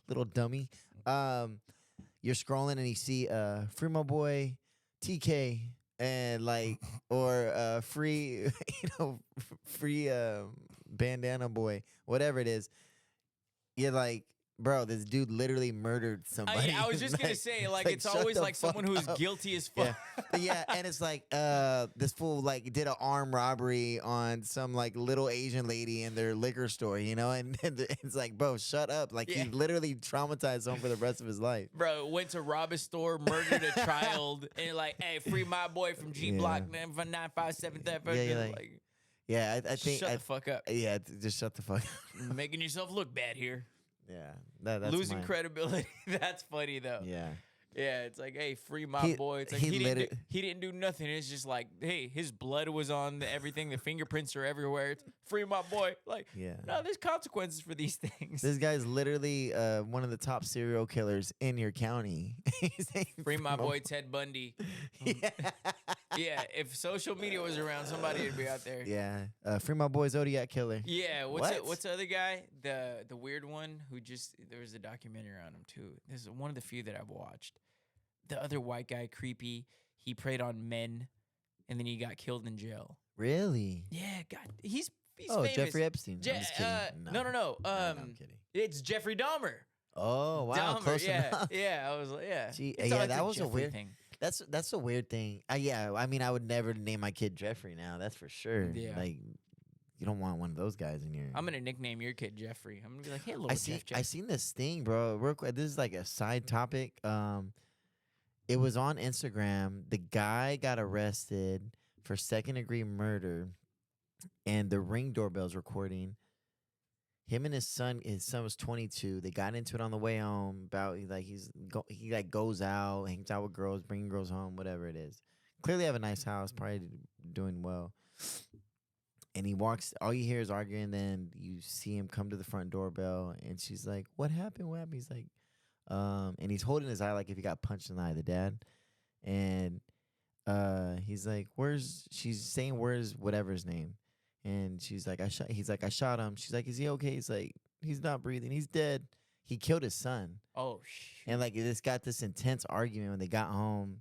little dummy. You're scrolling and you see free my boy TK and like or free free bandana boy, whatever it is. You're like, bro, this dude literally murdered somebody. I was just gonna say, like it's shut always the like someone fuck who's up. guilty as fuck. Yeah, and it's like this fool like did an armed robbery on some like little Asian lady in their liquor store, you know, and it's like, bro, shut up. Like Yeah. he literally traumatized someone for the rest of his life. Bro, went to rob a store, murdered a child, and like, hey, free my boy from G Yeah. Block 957 that Yeah, you're like, Yeah, I think shut the fuck up. yeah, just shut the fuck up. Making yourself look bad here. Yeah, that's Losing mine. credibility. That's funny though. Yeah. Yeah, it's like, hey, free my He- boy. It's like he he didn't do nothing. It's just like, hey, his blood was on everything. The fingerprints are everywhere. It's free my boy. Like, Yeah. no, there's consequences for these things. This guy's literally one of the top serial killers in your county. He's saying, Free my boy Ted Bundy. Yeah. Yeah, if social media was around, somebody would be out there. Yeah. Free my boy Zodiac Killer. Yeah, What? what's the other guy? The weird one who just there was a documentary on him too. This is one of the few that I've watched. The other white guy, creepy. He preyed on men, and then he got killed in jail. Really? Yeah, God, he's Oh, famous. Jeffrey Epstein. Je- I'm just kidding. no. No, I'm kidding. It's Jeffrey Dahmer. Oh, wow. Dahmer, Close yeah, enough. yeah. I was like, yeah. Gee, It's yeah, always that the was a Jeffrey weird thing. That's a weird thing. Yeah, I mean, I would never name my kid Jeffrey now. That's for sure. Yeah. Like, you don't want one of those guys in your. I'm gonna nickname your kid Jeffrey. I'm gonna be like, hey, little I seen this thing, bro. Real quick, this is like a side topic. It was on Instagram. The guy got arrested for second-degree murder, and the Ring doorbell's recording. Him and his son was 22. They got into it on the way home. He goes out, hangs out with girls, bringing girls home, whatever it is. Clearly have a nice house, probably doing well. And he walks. All you hear is arguing. Then you see him come to the front doorbell, and she's like, "What happened? What happened?" He's like, and he's holding his eye like if he got punched in the eye, the dad. And he's like, she's saying, where's whatever his name. And she's like, he's like, I shot him. She's like, is he okay? He's like, he's not breathing. He's dead. He killed his son. Oh, shit. And like, this got this intense argument when they got home.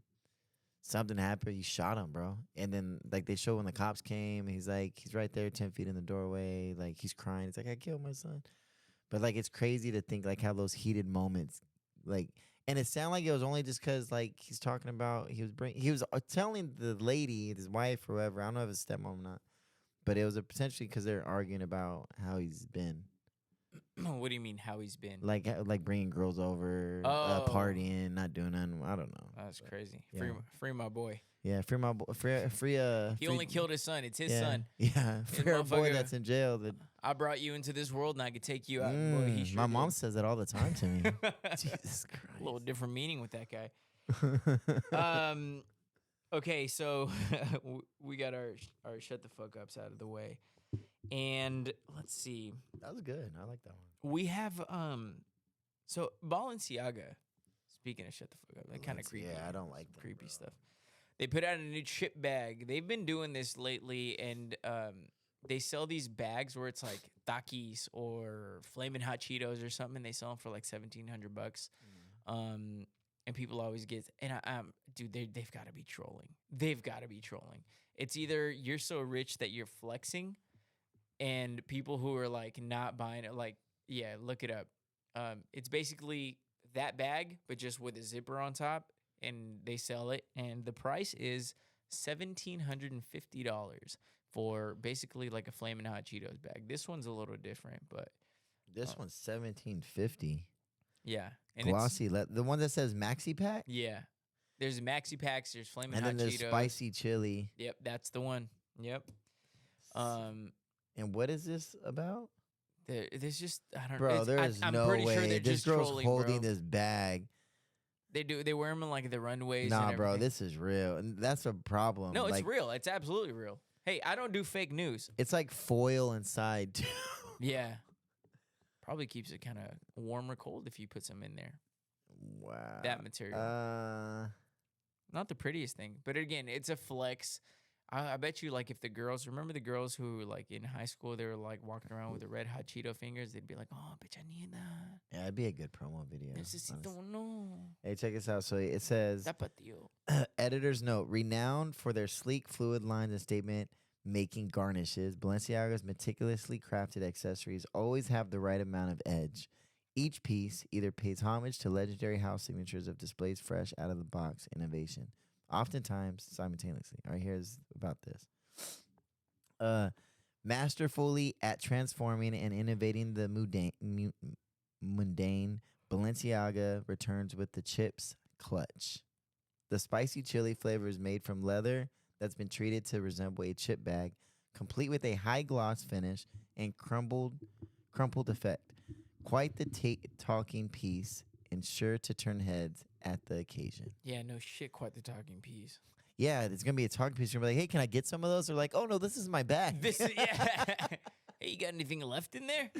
Something happened. He shot him, bro. And then like they show when the cops came, he's like, he's right there 10 feet in the doorway. Like he's crying. He's like, I killed my son. But like, it's crazy to think like how those heated moments, like, and it sounded like it was only just because like he's talking about, he was telling the lady, his wife or whoever, I don't know if it's stepmom or not, but it was potentially because they're arguing about how he's been. What do you mean how he's been? Like bringing girls over, Oh. partying, not doing nothing. I don't know. That's crazy. Yeah. Free my boy. Yeah, free my boy. Free. He only killed his son. It's his yeah, son. Yeah, free our boy motherfucker- that's in jail. I brought you into this world and I could take you out. Boy, he sure My mom did. says that all the time to me. Jesus A little different meaning with that guy. Christ. Okay, so we got our shut the fuck ups out of the way. And let's see. That was good. I like that one. We have so Balenciaga. Speaking of shut the fuck up, that kind of creepy. Yeah, I don't like that, creepy bro. stuff. They put out a new chip bag. They've been doing this lately, and they sell these bags where it's like Takis or Flamin' Hot Cheetos or something. They sell them for like $1,700. And people always get, and dude, they've got to be trolling. They've got to be trolling. It's either you're so rich that you're flexing, and people who are like not buying it, like, yeah, look it up. It's basically that bag, but just with a zipper on top, and they sell it, and the price is $1,750 for basically like a Flamin' Hot Cheetos bag. This one's a little different, but This one's $1,750. yeah, and Glossy, the one that says Maxi Pack, yeah. There's maxi packs. There's Flamin' and Hot then there's Cheetos. spicy chili. Yep, that's the one. Yep. And what is this about? There's just I don't. Bro, it's- there is I'm no pretty way sure they're this just girl's trolling, holding bro. this bag. They do. They wear them in like the runways. Nah, and bro, everything. this is real, and that's a problem. No, it's like, real. It's absolutely real. Hey, I don't do fake news. It's like foil inside too. Yeah. Probably keeps it kind of warm or cold if you put some in there. Wow. That material. Not the prettiest thing, but again, it's a flex. I bet you, like, if the girls remember the girls who, like, in high school, they were like walking around with the red hot Cheeto fingers, they'd be like, "Oh, bitch, I need that." Yeah, it'd be a good promo video. Necesito honestly. uno. Hey, check this out. So it says, Tapatio. editor's note, renowned for their sleek, fluid lines and statement making garnishes, Balenciaga's meticulously crafted accessories always have the right amount of edge. Each piece either pays homage to legendary house signatures of displays fresh out of the box innovation, oftentimes simultaneously. All right, here's about this. Masterfully at transforming and innovating the mundane, Balenciaga returns with the chips clutch. The spicy chili flavor is made from leather that's been treated to resemble a chip bag, complete with a high gloss finish and crumpled effect. Quite the talking piece and sure to turn heads at the occasion. Yeah, no shit, quite the talking piece. Yeah, it's going to be a talking piece. You're going to be like, hey, can I get some of those? They're like, oh, no, this is my bag. This is, yeah. Hey, you got anything left in there?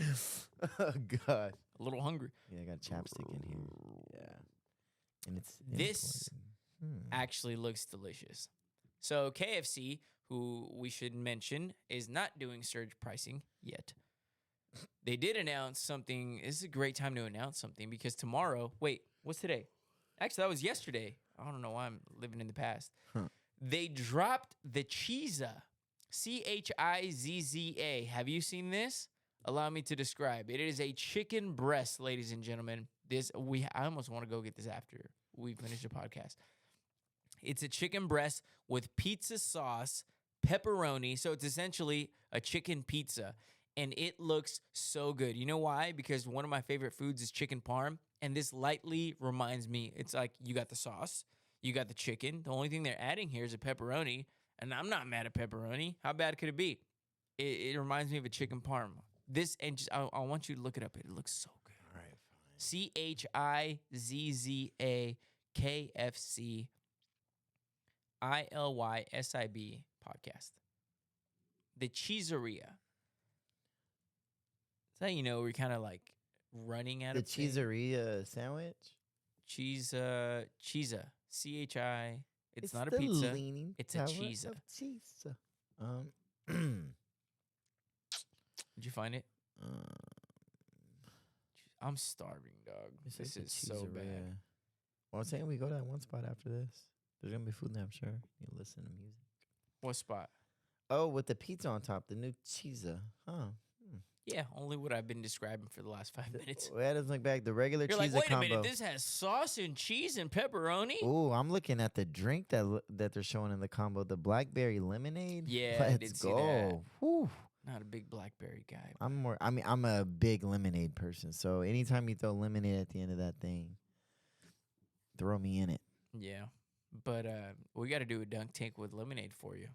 Oh, God. A little hungry. Yeah, I got chapstick in here. Yeah. And it's This imported. actually looks delicious. So KFC, who we should mention, is not doing surge pricing yet. They did announce something. This is a great time to announce something because tomorrow, wait, what's today? Actually, that was yesterday. I don't know why I'm living in the past. Huh. They dropped the Chizza, Chizza. Have you seen this? Allow me to describe. It is a chicken breast, ladies and gentlemen. I almost want to go get this after we finish the podcast. It's a chicken breast with pizza sauce, pepperoni. So it's essentially a chicken pizza. And it looks so good. You know why? Because one of my favorite foods is chicken parm. And this lightly reminds me, it's like you got the sauce, you got the chicken. The only thing they're adding here is a pepperoni. And I'm not mad at pepperoni. How bad could it be? It reminds me of a chicken parm. This, and just I want you to look it up. It looks so good. All right, fine. Chizza KFC ILYSIB podcast. The Cheeseria. That's how you know we're kind of like running out The of things. cheeseria sandwich? Chizza. CHI. It's not a the pizza. Leaning It's a Tower cheesa. of Cheesa. Did you find it? Uh, I'm starving, dog. it's This like is the so bad. cheeseria. Well, I'm saying we go to that one spot after this. There's going to be food there, I'm sure. You listen to music. What spot? Oh, with the pizza on top, the new cheesa. Huh. Yeah, only what I've been describing for the last 5 minutes. Well, that doesn't look back. The regular You're cheesa like, wait combo. a minute, this has sauce and cheese and pepperoni? Ooh, I'm looking at the drink that they're showing in the combo, the blackberry lemonade. Yeah, I Let's did see go. that. Whew. Not a big blackberry guy. I'm more. I mean, I'm a big lemonade person. So anytime you throw lemonade at the end of that thing, throw me in it. Yeah. But we got to do a dunk tank with lemonade for you.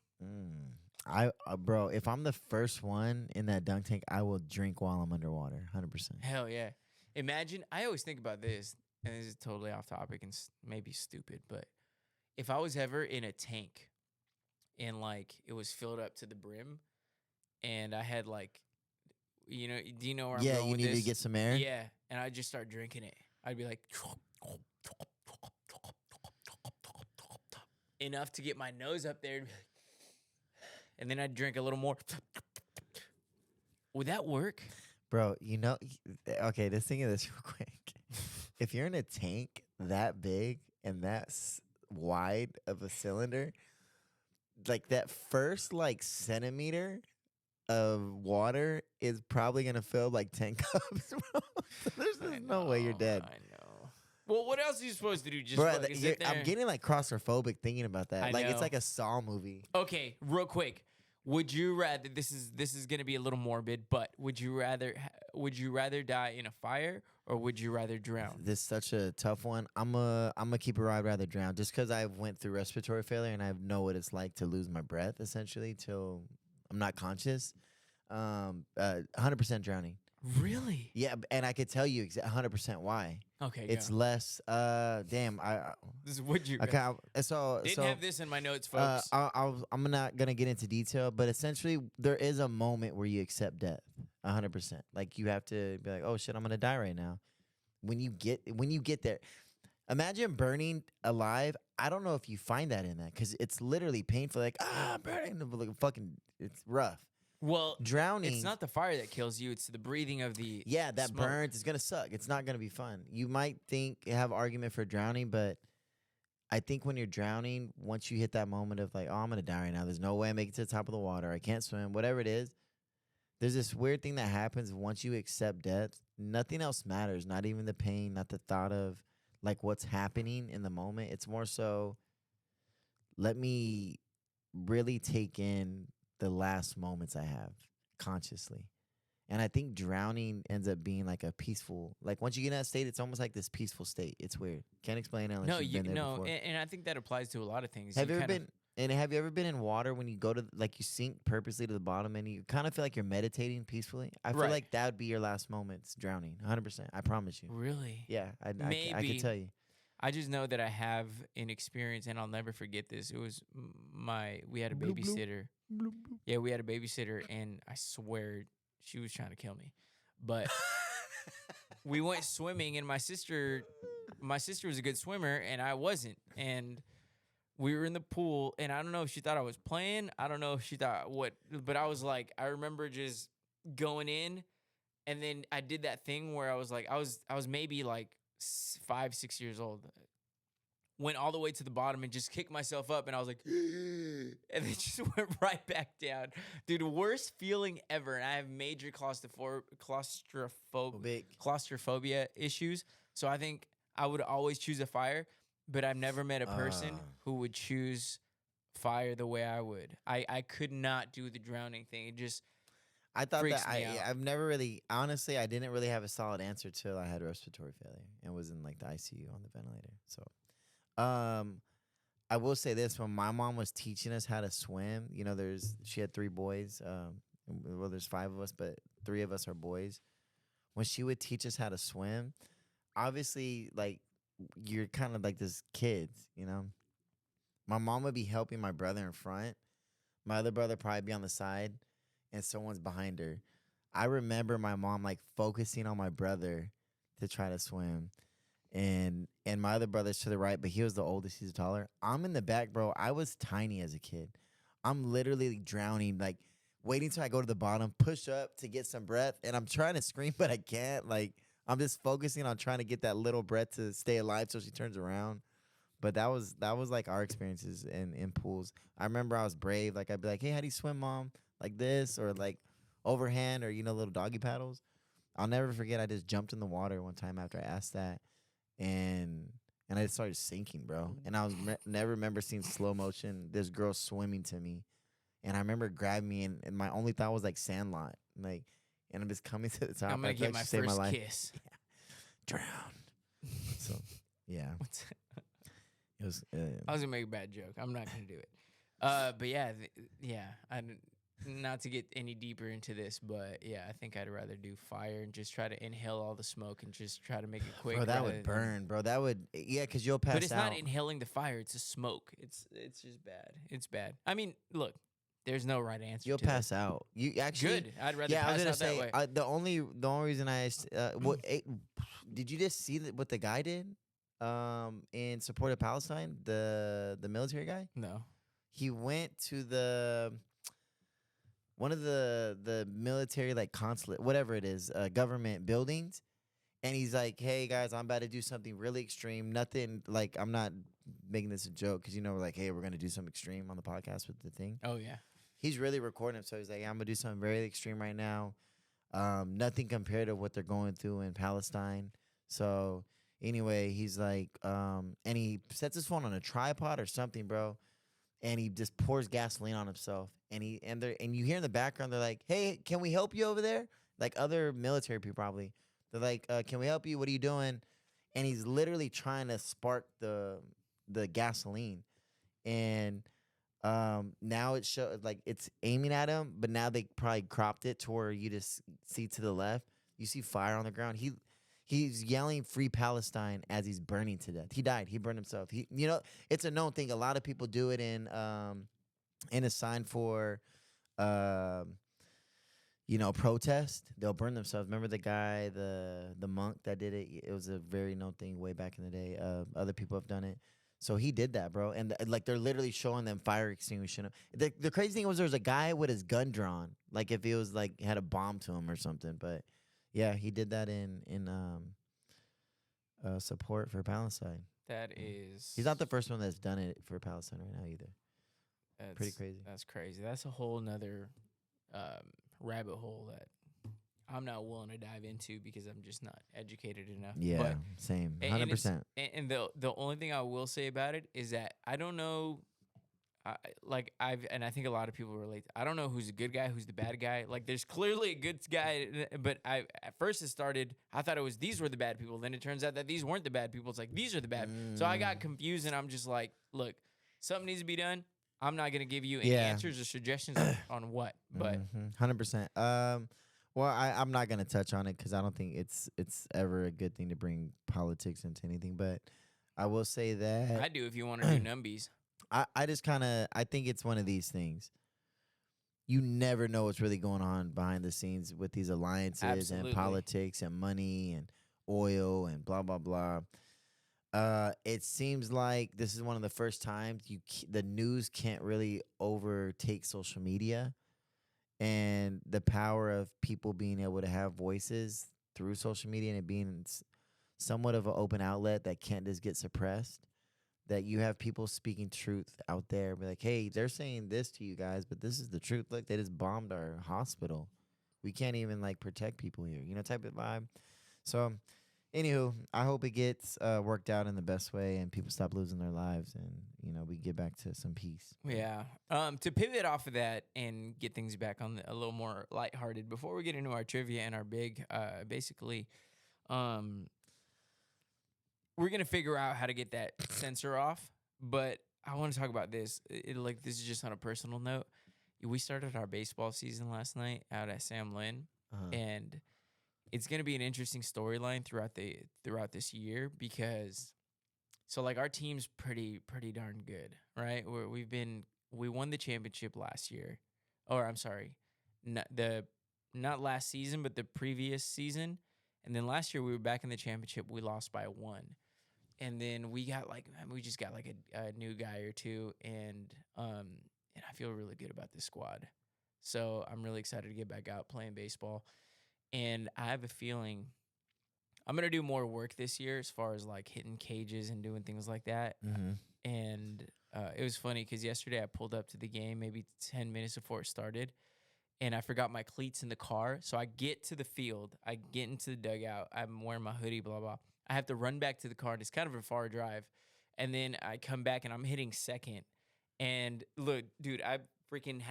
Bro, if I'm the first one in that dunk tank, I will drink while I'm underwater. 100%. Hell yeah. Imagine, I always think about this, and this is totally off topic and maybe stupid, but if I was ever in a tank and like it was filled up to the brim and I had like, do you know where I'm Yeah, going you with need this? to get some air. Yeah. And I just start drinking it. I'd be like, enough to get my nose up there. And then I'd drink a little more. Would that work? Bro, okay, let's think of this real quick. If you're in a tank that big and that's wide of a cylinder, like that first like centimeter of water is probably gonna fill like 10 cups, bro. There's just no way you're dead. I know. Well, what else are you supposed to do? Just Bro, fucking sit there? I'm getting like claustrophobic thinking about that. I Like know. it's like a Saw movie. Okay, real quick. Would you rather? This is gonna be a little morbid, but would you rather die in a fire or would you rather drown? This is such a tough one. I'm a keep it. I'd rather drown, just because I went through respiratory failure and I know what it's like to lose my breath essentially till I'm not conscious. 100% drowning. Really? Yeah, and I could tell you 100% why. Okay, It's go. less. Damn. This is would you? Okay. So Didn't have this in my notes, Uh, folks. I'm not gonna get into detail, but essentially there is a moment where you accept death, 100%. Like you have to be like, oh shit, I'm gonna die right now. When you get there, imagine burning alive. I don't know if you find that in that because it's literally painful. Like burning, like fucking, it's rough. Well, Drowning. it's not the fire that kills you; it's the breathing of the Yeah, that smoke. burns. It's gonna suck. It's not gonna be fun. You might have argument for drowning, but I think when you're drowning, once you hit that moment of like, oh, I'm gonna die right now. There's no way I make it to the top of the water. I can't swim. Whatever it is, there's this weird thing that happens once you accept death. Nothing else matters. Not even the pain. Not the thought of like what's happening in the moment. It's more so, let me really take in the last moments I have consciously. And I think drowning ends up being like a peaceful, like once you get in that state, it's almost like this peaceful state. It's weird. Can't explain it unless you've been there before. And I think that applies to a lot of things. Have you ever been in water when you go to like you sink purposely to the bottom and you kind of feel like you're meditating peacefully? I feel Right. like that would be your last moments drowning. 100%. I promise you. Really? Yeah, I Maybe. could tell you. I just know that I have an experience, and I'll never forget this. It was we had a Bloop, bloop. babysitter. Yeah, we had a babysitter, and I swear she was trying to kill me. But we went swimming, and my sister was a good swimmer, and I wasn't. And we were in the pool, and I don't know if she thought I was playing. I don't know if she thought what, but I was like, I remember just going in, and then I did that thing where I was like, I was maybe like 5, 6 years old. Went all the way to the bottom and just kicked myself up, and I was like, and then just went right back down. Dude, worst feeling ever. And I have major claustrophobia issues. So I think I would always choose a fire, but I've never met a person who would choose fire the way I would. I could not do the drowning thing. It just I thought freaks that me out. I've never really, honestly, I didn't really have a solid answer till I had respiratory failure and was in like the ICU on the ventilator. So, I will say this: when my mom was teaching us how to swim, she had 3 boys. Well, there's 5 of us, but 3 of us are boys. When she would teach us how to swim, obviously, like you're kind of like this kids, My mom would be helping my brother in front. My other brother probably be on the side, and someone's behind her. I remember my mom like focusing on my brother to try to swim. And my other brother's to the right, but he was the oldest. He's taller. I'm in the back, bro. I was tiny as a kid. I'm literally drowning, like waiting till I go to the bottom, push up to get some breath, and I'm trying to scream, but I can't. Like I'm just focusing on trying to get that little breath to stay alive so she turns around. But that was like our experiences in pools. I remember I was brave. Like I'd be like, hey, how do you swim, Mom? Like this, or like overhand, or little doggy paddles. I'll never forget. I just jumped in the water one time after I asked that. And I started sinking, bro. And I was never remember seeing slow motion. This girl swimming to me, And I remember grabbing me, and my only thought was like Sandlot, like, and I'm just coming to the top. I'm gonna I feel get like my she saved first life. kiss. Drowned. So yeah, What's- it was. I was gonna make a bad joke. I'm not gonna do it. But yeah, not to get any deeper into this, but yeah, I think I'd rather do fire and just try to inhale all the smoke and just try to make it quick. Bro, that rather would than- burn, bro. That would, yeah, because you'll pass But it's out. not inhaling the fire; it's the smoke. It's just bad. It's bad. I mean, look, there's no right answer. You'll to pass out. You actually. Good. I'd rather Yeah, I was pass gonna out that say way. the only reason did you just see what the guy did, in support of Palestine, the military guy? No. He went to one of the military, like, consulate, whatever it is, government buildings, and he's like, "Hey guys, I'm about to do something really extreme. Nothing like, I'm not making this a joke, because we're like, hey, we're gonna do something extreme on the podcast with the thing." Oh yeah. He's really recording him, so he's like, "I'm gonna do something very extreme right now. Nothing compared to what they're going through in Palestine." So anyway, he's like, and he sets his phone on a tripod or something, bro, and he just pours gasoline on himself. And you hear in the background, they're like, "Hey, can we help you over there?" Like other military people probably. They're like, "Can we help you? What are you doing?" And he's literally trying to spark the gasoline, and now it shows like it's aiming at him, but now they probably cropped it to where you just see to the left, you see fire on the ground. He's yelling "Free Palestine" as he's burning to death. He died. He burned himself. It's a known thing. A lot of people do it in a sign for protest. They'll burn themselves. Remember the guy, the monk that did it? It was a very known thing way back in the day. Other people have done it. So he did that, bro. And like they're literally showing them fire extinguishing him. The crazy thing was there was a guy with his gun drawn, like if he was like had a bomb to him or something. But yeah, he did that in support for Palestine. That is. He's not the first one that's done it for Palestine right now either. That's Pretty crazy. That's crazy. That's a whole nother rabbit hole that I'm not willing to dive into because I'm just not educated enough. Yeah, But, same, and 100%. and the only thing I will say about it is that I don't know. I think a lot of people relate. I don't know who's the good guy, who's the bad guy. Like, there's clearly a good guy, but at first it started. I thought it was these were the bad people. Then it turns out that these weren't the bad people. It's like these are the bad. So I got confused, and I'm just like, look, something needs to be done. I'm not gonna give you any answers or suggestions on what, but 100%. Well, I'm not gonna touch on it because I don't think it's ever a good thing to bring politics into anything. But I will say that I do if you want to do numbies. I just I think it's one of these things. You never know what's really going on behind the scenes with these alliances Absolutely. and politics and money and oil and blah blah blah. It seems like this is one of the first times the news can't really overtake social media and the power of people being able to have voices through social media and it being somewhat of an open outlet that can't just get suppressed. That you have people speaking truth out there, be like, "Hey, they're saying this to you guys, but this is the truth. Look, they just bombed our hospital. We can't even like protect people here, type of vibe." So, anywho, I hope it gets worked out in the best way, and people stop losing their lives, and we get back to some peace. Yeah. To pivot off of that and get things back on a little more lighthearted, before we get into our trivia and our big, basically, we're gonna figure out how to get that censor off. But I want to talk about this. This is just on a personal note. We started our baseball season last night out at Sam Lynn, and it's gonna be an interesting storyline throughout this year because, so like our team's pretty darn good, right? We won the championship last year, or I'm sorry, not last season, but the previous season, and then last year we were back in the championship. We lost by 1, and then we just got like a new guy or two, and I feel really good about this squad. So I'm really excited to get back out playing baseball. And I have a feeling I'm going to do more work this year as far as like hitting cages and doing things like that. Mm-hmm. And it was funny because yesterday I pulled up to the game maybe 10 minutes before it started, and I forgot my cleats in the car. So I get to the field. I get into the dugout. I'm wearing my hoodie, blah, blah. I have to run back to the car, and it's kind of a far drive. And then I come back, and I'm hitting second. And look, dude, freaking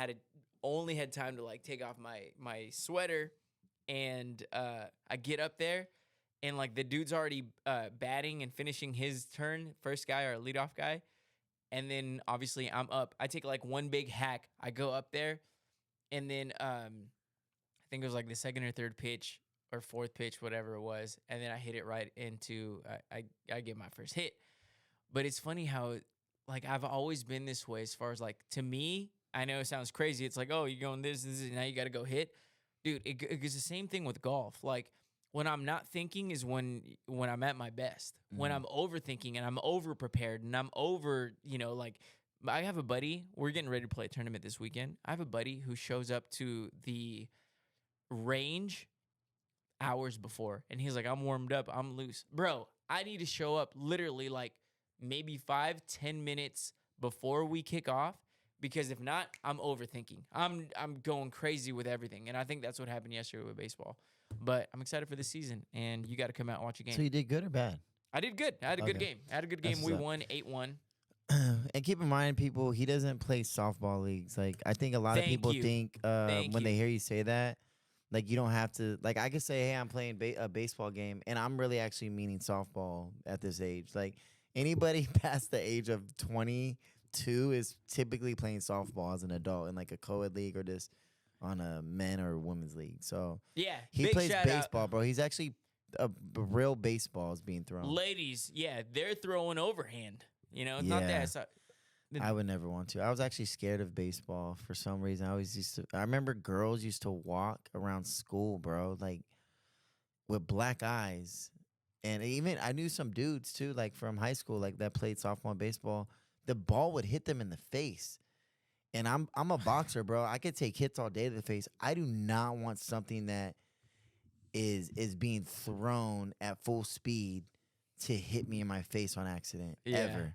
only had time to like take off my sweater, and I get up there, and like the dude's already batting and finishing his turn, first guy or leadoff guy, and then obviously I'm up. I take like one big hack. I go up there, and then I think it was like the second or third pitch or fourth pitch, whatever it was, and then I hit it right into I get my first hit. But it's funny how like I've always been this way as far as like, to me, I know it sounds crazy. It's like, oh, you're going this, now you got to go hit. Dude, it's the same thing with golf. Like when I'm not thinking is when I'm at my best. When I'm overthinking and I'm over prepared and I'm over, like I have a buddy, we're getting ready to play a tournament this weekend. I have a buddy who shows up to the range hours before, and he's like, I'm warmed up, I'm loose. Bro, I need to show up literally like maybe 5-10 minutes before we kick off, because if not, I'm overthinking. I'm going crazy with everything, and I think that's what happened yesterday with baseball. But I'm excited for the season, and you got to come out and watch a game. So you did good or bad? I did good. I had a good game. We won 8-1. And keep in mind, people, he doesn't play softball leagues. Like, I think a lot of people think when they hear you say that, like, you don't have to. Like, I could say, hey, I'm playing a baseball game, and I'm really actually meaning softball at this age. Like, anybody past the age of 22 is typically playing softball as an adult in, like, a co-ed league or just on a men or women's league. So, yeah, he plays baseball, bro. He's actually a real baseball is being thrown. Ladies, yeah, they're throwing overhand. It's not that. So, I would never want to. I was actually scared of baseball for some reason. I remember girls used to walk around school, bro, like with black eyes. And even I knew some dudes too, like from high school, like that played softball and baseball. The ball would hit them in the face. And I'm a boxer, bro. I could take hits all day to the face. I do not want something that is being thrown at full speed to hit me in my face on accident. Ever.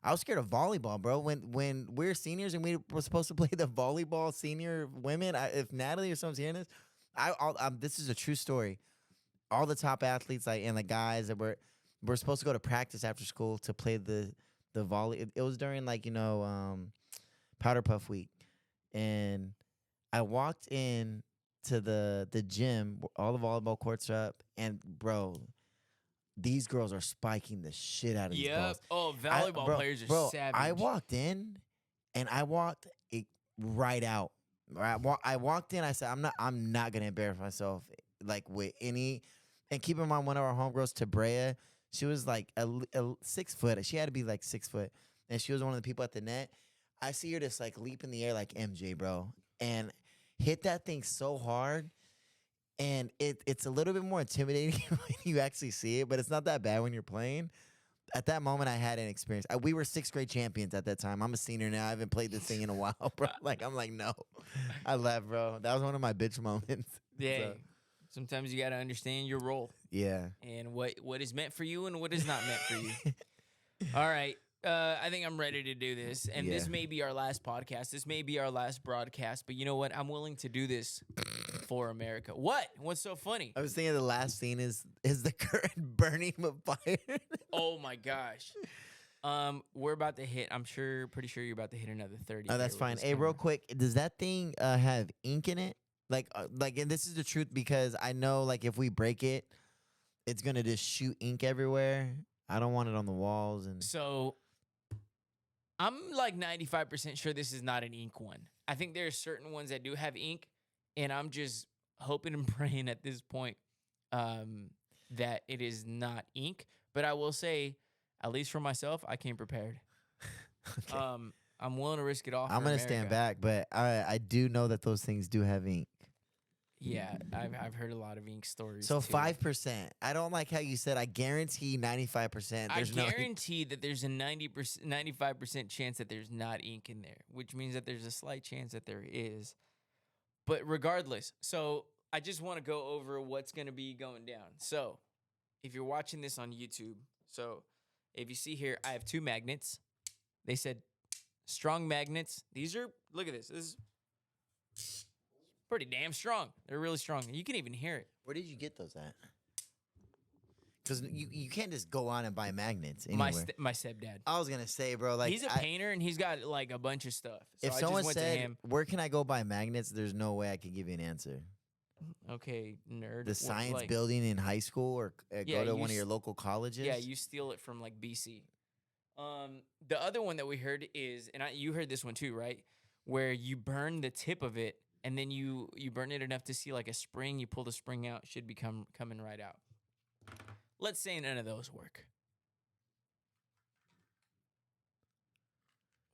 I was scared of volleyball, bro. When we're seniors and we were supposed to play the volleyball senior women, if Natalie or someone's hearing this, this is a true story. All the top athletes, like, and the guys that were supposed to go to practice after school to play the volley. It was during like Powder Puff week, and I walked in to the gym. All the volleyball courts are up, and bro, these girls are spiking the shit out of these balls. Oh, volleyball players are savage. I walked in, and I walked right out. I walked in. I said, I'm not gonna embarrass myself like with any. And keep in mind, one of our homegirls, Tabrea, she was like a 6 foot. She had to be like 6 foot, and she was one of the people at the net. I see her just like leap in the air like MJ, bro, and hit that thing so hard. And it's a little bit more intimidating when you actually see it, but it's not that bad when you're playing. At that moment, I had an experience. We were 6th grade champions at that time. I'm a senior now. I haven't played this thing in a while, bro. I'm like, no. I left, bro. That was one of my bitch moments. Yeah. So. Sometimes you got to understand your role. Yeah. And what is meant for you and what is not meant for you. All right. I think I'm ready to do this. And this may be our last podcast. This may be our last broadcast. But you know what? I'm willing to do this for America. What? What's so funny? I was thinking the last scene is the current burning with fire. Oh, my gosh. We're about to hit. Pretty sure you're about to hit another 30. Oh, that's fine. Hey, real quick. Does that thing have ink in it? Like, and this is the truth because I know, like, if we break it, it's going to just shoot ink everywhere. I don't want it on the walls. And so I'm like 95% sure this is not an ink one. I think there are certain ones that do have ink, and I'm just hoping and praying at this point that it is not ink. But I will say, at least for myself, I came prepared. Okay. I'm willing to risk it all. I'm going to stand back, but I do know that those things do have ink. Yeah, I've heard a lot of ink stories. So too. 5%. I don't like how you said I guarantee 95%. I guarantee that there's a 95% chance that there's not ink in there, which means that there's a slight chance that there is. But regardless, so I just want to go over what's going to be going down. So if you're watching this on YouTube, so if you see here, I have 2 magnets. They said strong magnets. These are, look at this. This is pretty damn strong. They're really strong. You can even hear it. Where did you get those at? Because you can't just go on and buy magnets My anywhere. my stepdad. I was gonna say, bro, like He's a painter and he's got like a bunch of stuff. So if I someone just went to said, him. "Where can I go buy magnets?" There's no way I could give you an answer. Okay, nerd. The What, science like, building in high school, or Yeah, go to you one of s- your local colleges. Yeah, you steal it from like BC. The other one that we heard is, and you heard this one too, right? Where you burn the tip of it, and then you burn it enough to see like a spring. You pull the spring out, it should be coming right out. Let's say none of those work.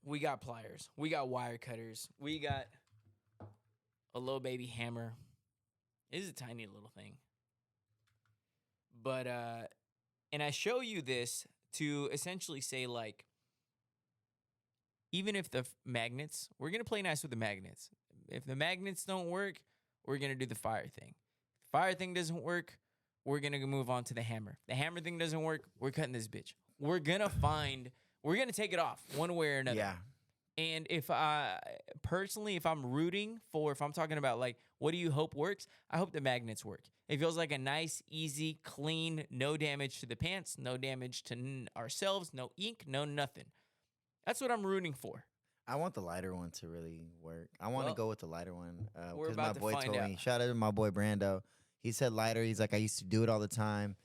We got pliers, we got wire cutters, we got a little baby hammer. It is a tiny little thing, but and I show you this to essentially say like, even if the magnets, we're gonna play nice with the magnets. If the magnets don't work, we're gonna do the fire thing. Fire thing doesn't work, we're gonna move on to the hammer. The hammer thing doesn't work, we're cutting this bitch. We're gonna take it off one way or another. Yeah. And if I personally, if I'm talking about like, what do you hope works? I hope the magnets work. It feels like a nice, easy, clean, no damage to the pants, no damage to ourselves, no ink, no nothing. That's what I'm rooting for. I want the lighter one to really work. I want to Well, go with the lighter one we're because my about to boy find told out. me. Shout out to my boy Brando. He said lighter. He's like, I used to do it all the time.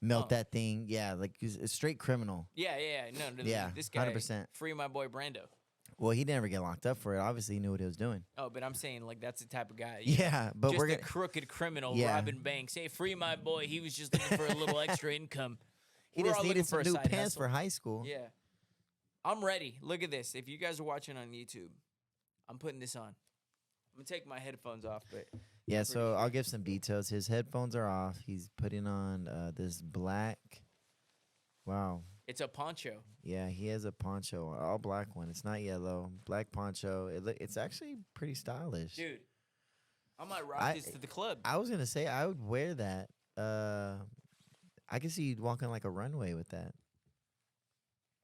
Melt that thing. Yeah, like he's a straight criminal. Yeah. No, Yeah, this guy, 100%. free my boy Brando. Well, he never get locked up for it. Obviously, he knew what he was doing. Oh, but I'm saying like that's the type of guy. Yeah, but just we're a gonna. crooked criminal Yeah. robbing banks. Hey, free my boy. He was just looking for a little extra income. He We're just all needed looking for some a new side pants hustle. for high school. Yeah. I'm ready. Look at this. If you guys are watching on YouTube, I'm putting this on. I'm going to take my headphones off, but Yeah, so I'll give some details. His headphones are off. He's putting on this black. Wow. it's a poncho. Yeah, he has a poncho, all black one. It's not yellow. Black poncho. It's actually pretty stylish. Dude, I might rock this to the club. I was gonna say I would wear that. I could see you walking like a runway with that.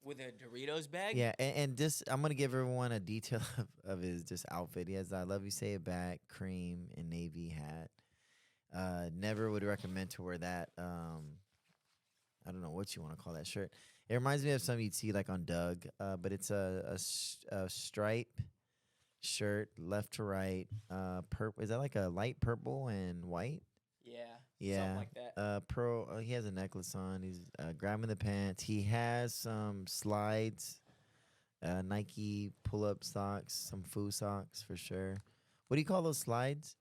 With a Doritos bag? Yeah, and just I'm gonna give everyone a detail of his just outfit. He has "I love you, say it back," cream and navy hat. Never would recommend to wear that. I don't know what you want to call that shirt. It reminds me of something you'd see like on Doug, but it's a stripe shirt, left to right. Purple. Is that like a light purple and white? Yeah. Something like that. He has a necklace on. He's grabbing the pants. He has some slides, Nike pull-up socks, some Foo socks for sure. What do you call those slides?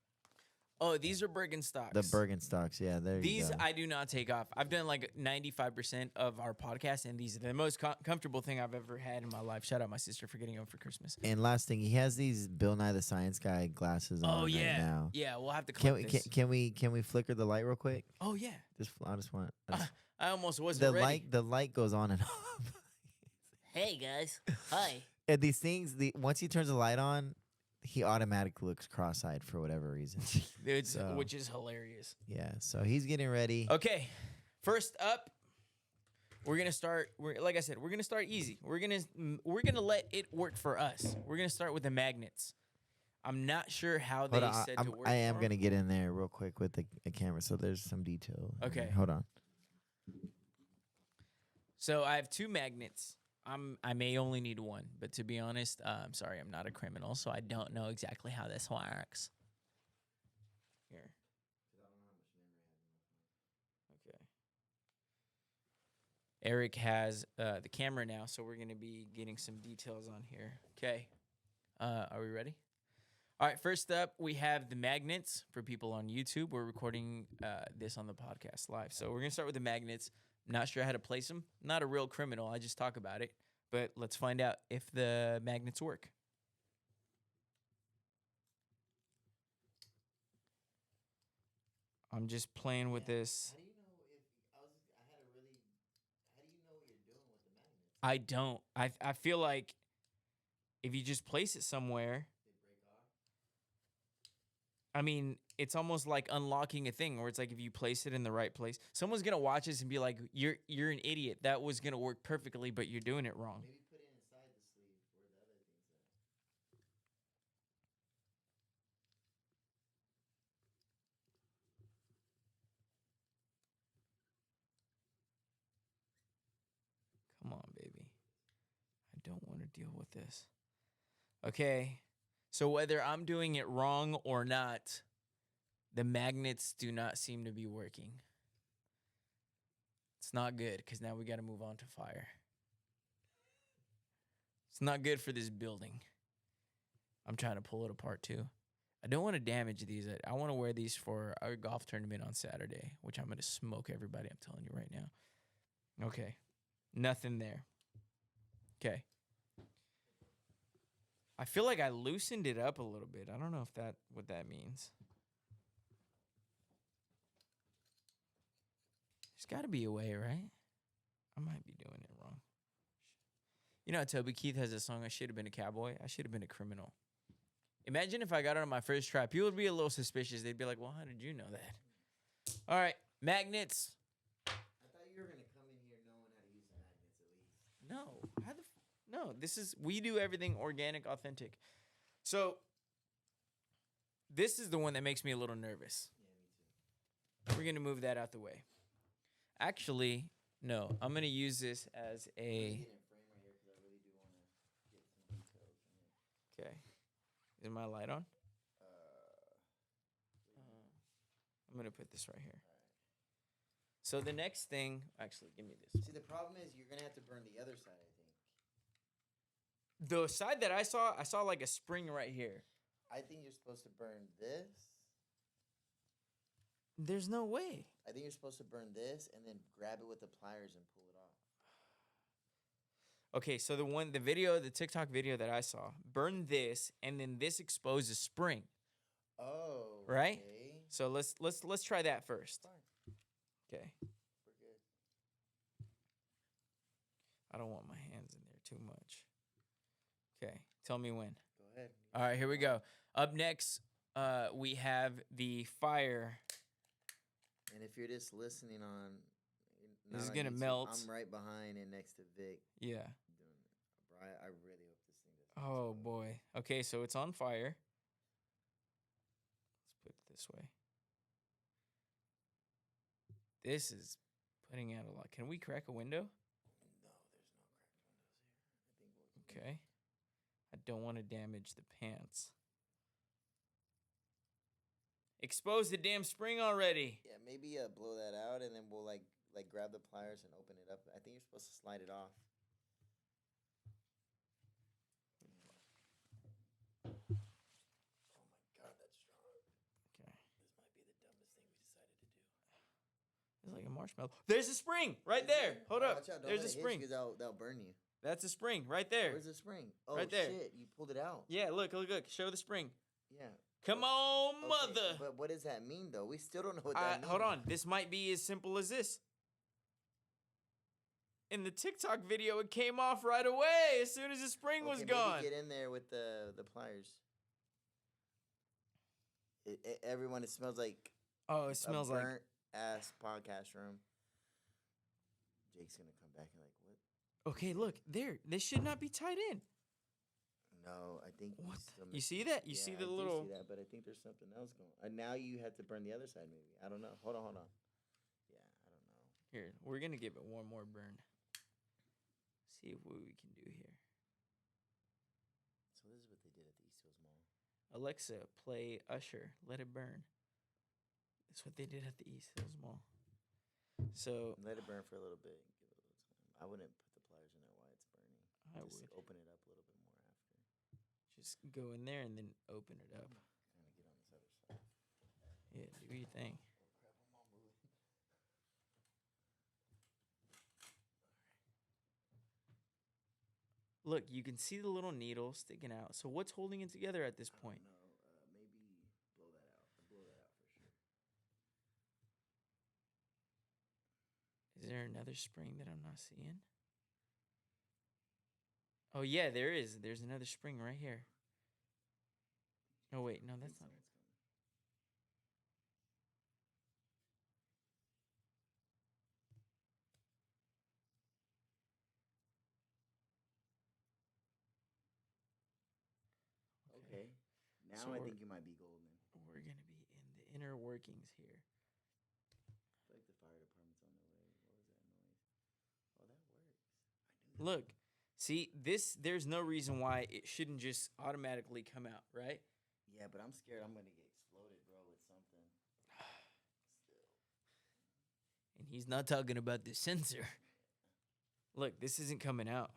Oh, these are Birkenstocks. The Birkenstocks. Yeah, there you These go. I do not take off. I've done like 95% of our podcast, and these are the most comfortable thing I've ever had in my life. Shout out my sister for getting them for Christmas. And last thing, he has these Bill Nye the Science Guy glasses on right now. Yeah, we'll have to Can clip we this. can we flicker the light real quick? Oh yeah. I just want I almost wasn't the ready. light goes on and off. Hey guys. Hi. And these things, once he turns the light on, he automatically looks cross-eyed for whatever reason. Which is hilarious. Yeah, so he's getting ready. Okay. First up, we're gonna start. Like I said, we're gonna start easy. We're gonna let it work for us. We're gonna start with the magnets. I'm not sure how they Hold on, said to work. I am for 'em. gonna get in there real quick with the camera, so there's some detail. Okay. Hold on. So I have two magnets. I may only need one, but to be honest, I'm sorry, I'm not a criminal, so I don't know exactly how this works. Here. Okay. Eric has the camera now, so we're going to be getting some details on here. Okay. Are we ready? All right, first up, we have the magnets for people on YouTube. We're recording this on the podcast live. So we're going to start with the magnets. Not sure how to place them. Not a real criminal. I just talk about it. But let's find out if the magnets work. I'm just playing with this. How do you know if I had a really? How do you know what you're doing with the magnets? I don't. I feel like if you just place it somewhere, They break off. I mean, it's almost like unlocking a thing, where it's like if you place it in the right place, someone's gonna watch this and be like, "You're an idiot. That was gonna work perfectly, but you're doing it wrong." Maybe put it inside the sleeve where the other things at. don't want to deal with this. Okay. So whether I'm doing it wrong or not, the magnets do not seem to be working. It's not good because now we got to move on to fire. It's not good for this building. I'm trying to pull it apart too. I don't want to damage these. I want to wear these for our golf tournament on Saturday, which I'm going to smoke everybody. I'm telling you right now. Okay. Nothing there. Okay. I feel like I loosened it up a little bit. I don't know if what that means. There's got to be a way, right? I might be doing it wrong. You know how Toby Keith has a song, I should have been a cowboy? I should have been a criminal. Imagine if I got it on my first try. People would be a little suspicious. They'd be like, well, how did you know that? All right, magnets. I thought you were going to come in here knowing how to use the magnets at least. No. We do everything organic, authentic. So, this is the one that makes me a little nervous. Yeah, me too. We're going to move that out the way. Actually, no. I'm going to use this as a... Okay. Is my light on? I'm going to put this right here. So the next thing, actually, give me this. See, the problem is you're going to have to burn the other side, I think. The side that I saw like a spring right here. I think you're supposed to burn this. There's no way. I think you're supposed to burn this and then grab it with the pliers and pull it off. Okay, so the TikTok video that I saw, burn this and then this exposes spring. Oh, right? Okay. So let's try that first. Fine. Okay. We're good. I don't want my hands in there too much. Okay, tell me when. Go ahead. All right, here we go. Up next, we have the fire. And if you're just listening on, This is not on gonna YouTube, melt. I'm right behind and next to Vic. Yeah. Doing it. Bro, I really hope this thing doesn't. Oh explode. boy. Okay, so it's on fire. Let's put it this way. This is putting out a lot. Can we crack a window? No, there's no cracked windows here. I think we'll. Okay. I don't want to damage the pants. Expose the damn spring already. Yeah, maybe blow that out and then we'll like grab the pliers and open it up. I think you're supposed to slide it off. Oh my god, that's strong. Okay. This might be the dumbest thing we decided to do. It's like a marshmallow. There's a spring right there. Hold up. Watch out, don't There's a let it hit spring. you 'cause that'll burn you. That's a spring right there. Where's the spring? Oh, Right there. shit, you pulled it out. Yeah, look. Show the spring. Yeah. Come on, Okay, mother. But what does that mean, though? We still don't know what that means. Hold on. This might be as simple as this. In the TikTok video, it came off right away as soon as the spring was Okay, gone. maybe get in there with the pliers. Everyone, it smells like Oh, it smells a like. burnt ass podcast room. Jake's gonna come back and like, what? Okay, look there. This should not be tied in. No, I think What? still You see that? You yeah, see I the do little. see that, but I think there's something else going. Now you have to burn the other side, maybe. I don't know. Hold on. Yeah, I don't know. Here, we're gonna give it one more burn. See what we can do here. So this is what they did at the East Hills Mall. Alexa, play Usher. Let it burn. That's what they did at the East Hills Mall. So Let it burn for a little bit. Give it a little time. I wouldn't put the pliers in there while it's burning. I Just would open it up a little bit more after. just go in there and then open it up. Kind of get on this other side. Yeah, do your thing. Oh crap, I'm all moving. Look, you can see the little needle sticking out. So what's holding it together at this point? No, maybe blow that out. Blow that out for sure. Is there another spring that I'm not seeing? Oh yeah, there is. There's another spring right here. Oh wait, no, that's not it. Okay. Now So I we're- think you might be golden. We're gonna be in the inner workings here. I feel like the fire department's on the way. What was that noise? Oh, that works. I knew that. Look, See, there's no reason why it shouldn't just automatically come out, right? Yeah, but I'm scared I'm gonna get exploded, bro, with something. And he's not talking about the sensor. Look, this isn't coming out.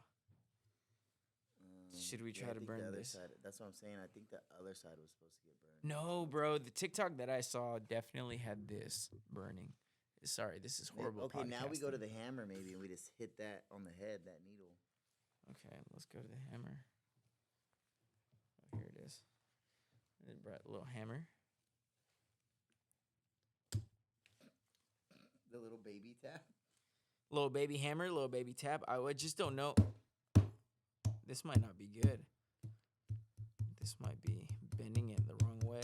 Should we try I to think burn the other this? side? That's what I'm saying. I think the other side was supposed to get burned. No, bro. The TikTok that I saw definitely had this burning. Sorry, this is horrible. Okay, now we go to podcasting. the hammer maybe, and we just hit that on the head, that needle. Okay, let's go to the hammer. Oh, here it is. I brought a little hammer. The little baby tap. Little baby hammer, little baby tap. I just don't know. This might not be good. This might be bending it the wrong way.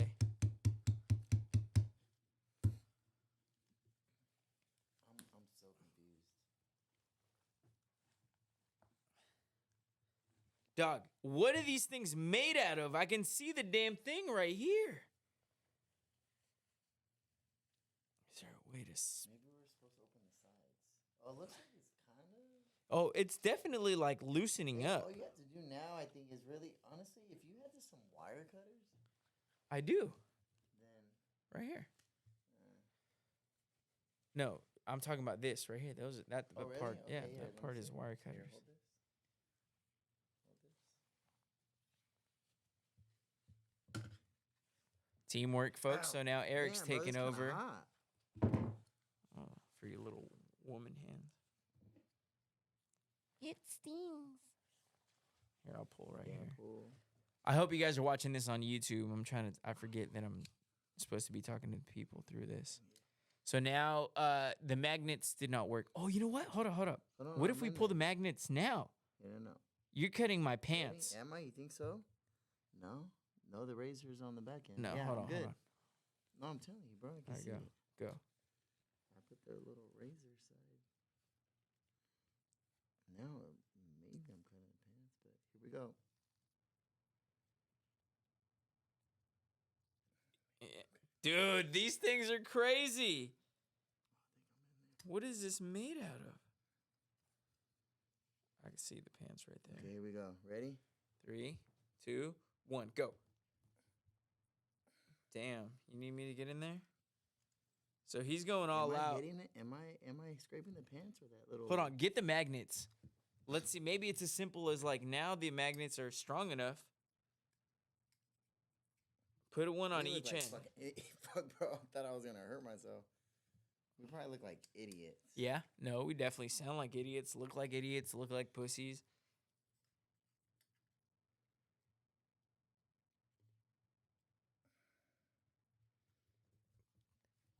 I'm so confused. Dog, what are these things made out of? I can see the damn thing right here. Is there a way to... Maybe we're supposed to open the sides. Oh, it looks like it's kind of... Oh, it's definitely like loosening up. All you have to do now, I think, is really... Honestly, if you had just some wire cutters... I do. Then... Right here. No, I'm talking about this right here. That really? part. Okay, Yeah, here, that let part me is see. wire Here, cutters. hold this. Hold this. Teamwork, folks. Ow. So now Eric's Damn, bro, taking this kinda over. hot. Oh, for your little woman hands. It stings. Here, I'll pull right Yeah, here. cool. I hope you guys are watching this on YouTube. I forget that I'm supposed to be talking to people through this. So now the magnets did not work. Oh, you know what? Hold up. Hold on, What if I'm we in pull the there. magnets now? No. You're cutting my Really? pants. Am I? You think so? No. No, the razor's on the back end. No, yeah, hold I'm on, good. hold on. No, I'm telling you, bro. I can All right, see go. it. Go. I put the little razor side. Now, maybe I'm cutting the pants, but here we go. Dude, these things are crazy. What is this made out of? I can see the pants right there. Okay, here we go. Ready? 3, 2, 1, go. Damn, you need me to get in there? So he's going all Am I out. hitting it? Am I scraping the pants or that little? Hold on, get the magnets. Let's see. Maybe it's as simple as like now the magnets are strong enough. Put one on We look each like end. Fuck, bro. I thought I was gonna hurt myself. We probably look like idiots. Yeah, no, we definitely sound like idiots, look like pussies.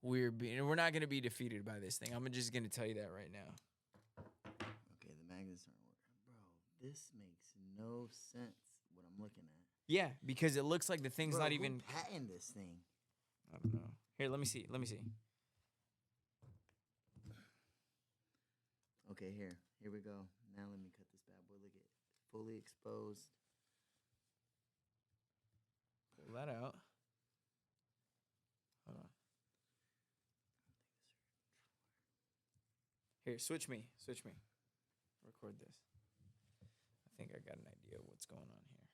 We're not gonna be defeated by this thing. I'm just gonna tell you that right now. Okay, the magnets aren't working, bro. This makes no sense. What I'm looking at. Yeah, because it looks like the thing's Bro, not who even. patented this thing. I don't know. Here, let me see. Okay, here we go. Now let me cut this bad boy. Look at it, fully exposed. Pull that out. Hold on. Here, switch me. Record this. I think I got an idea of what's going on here.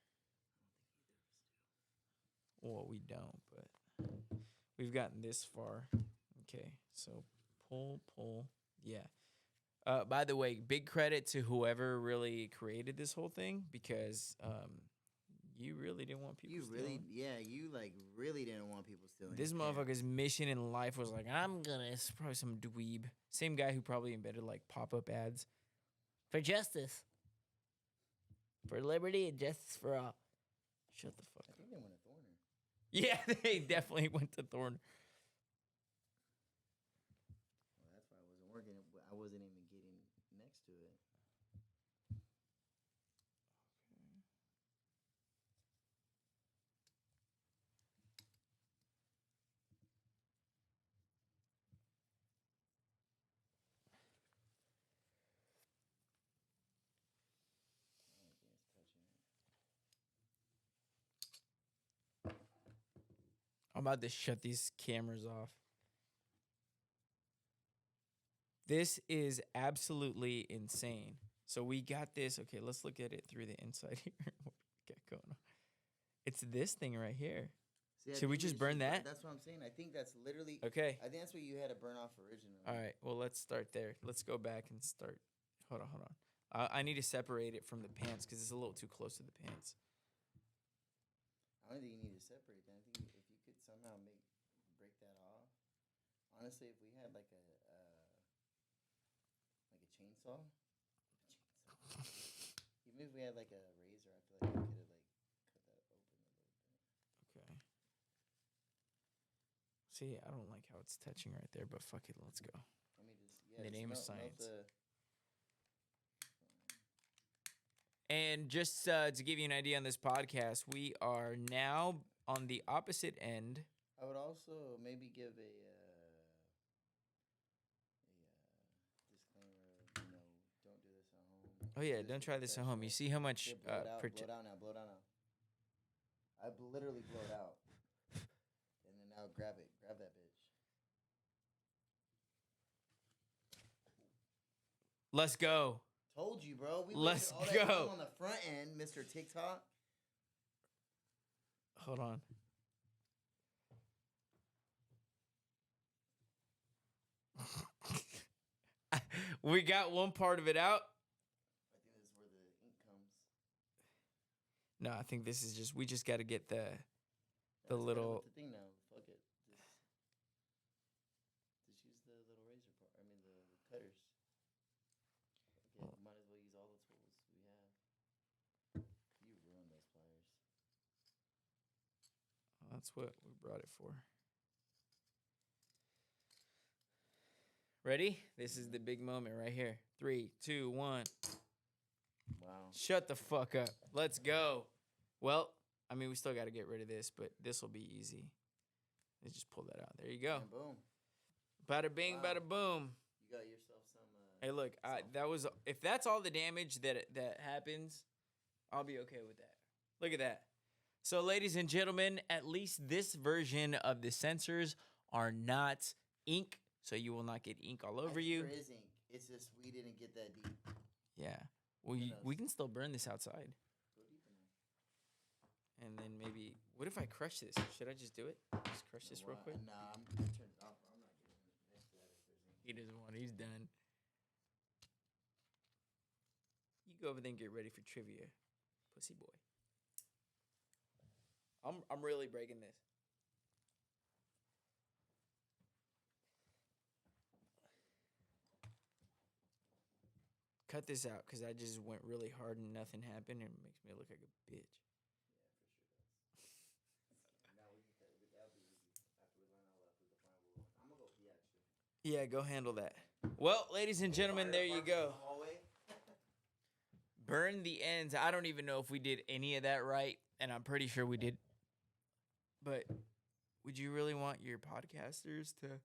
Well, we don't, but we've gotten this far. Okay, so pull. Yeah. By the way, big credit to whoever really created this whole thing because you really didn't want people stealing. You like really didn't want people stealing. This your pants. motherfucker's mission in life was like, it's probably some dweeb. Same guy who probably invented like pop-up ads. For justice. For liberty and justice for all. Shut the fuck I up. think they went to Thorner. Yeah, they definitely went to Thorn. Well, that's why it wasn't working. I wasn't even getting next to it. I'm about to shut these cameras off. This is absolutely insane. So we got this. Okay, let's look at it through the inside here. What we got going on? It's this thing right here. See, I Should we think just burn that? That's what I'm saying. I think that's literally. Okay. I think that's what you had to burn off originally. All right. Well, let's start there. Let's go back and start. Hold on, hold on. I need to separate it from the pants because it's a little too close to the pants. I don't think you need to separate that. I think if you could somehow break that off. Honestly, if we had like a chainsaw, even if we had like a razor, I feel like we could have like cut that open a little bit. Okay. See, I don't like how it's touching right there, but fuck it, let's go. Let me just. In the name of science. And just to give you an idea on this podcast, we are now on the opposite end. I would also maybe give a disclaimer. Don't do this at home. Oh yeah, don't try this at home. You see how much blow it out now. Blow it out now. I literally blow it out, and then now grab it. Grab that bitch. Let's go. Told you, bro. Let's all that go. time on the front end, Mr. TikTok. Hold on. We got one part of it out. I think this is where the ink comes. No, I think this is just, we just got to get the That's little. the thing now. Fuck it. Just use the little razor part. I mean, the cutters. Okay, might as well use all the tools we have. You ruined those pliers. That's what we brought it for. Ready? This is the big moment right here. 3, 2, 1. Wow. Shut the fuck up. Let's go. Well, I mean, we still got to get rid of this, but this will be easy. Let's just pull that out. There you go. And boom. Bada bing, Wow. bada boom. You got yourself some. Hey, look, that was, if that's all the damage that happens, I'll be okay with that. Look at that. So, ladies and gentlemen, at least this version of the sensors are not ink, so you will not get ink all over you. There is ink. It's just we didn't get that deep. Yeah. Well, we can still burn this outside. Go deep enough. And then maybe, what if I crush this? Should I just do it? Just crush this real quick? Nah, I'm gonna turn it off. I'm not getting next to that if there's ink. He doesn't want it. He's done. You go over there and get ready for trivia, pussy boy. I'm really breaking this. Cut this out because I just went really hard and nothing happened and it makes me look like a bitch. Now we can cut it. That'll be easy. After we learn all that, put the final. I'm gonna go pee actually. Yeah, go handle that. Well, ladies and gentlemen, there you go. Burn the ends. I don't even know if we did any of that right, and I'm pretty sure we did. But would you really want your podcasters to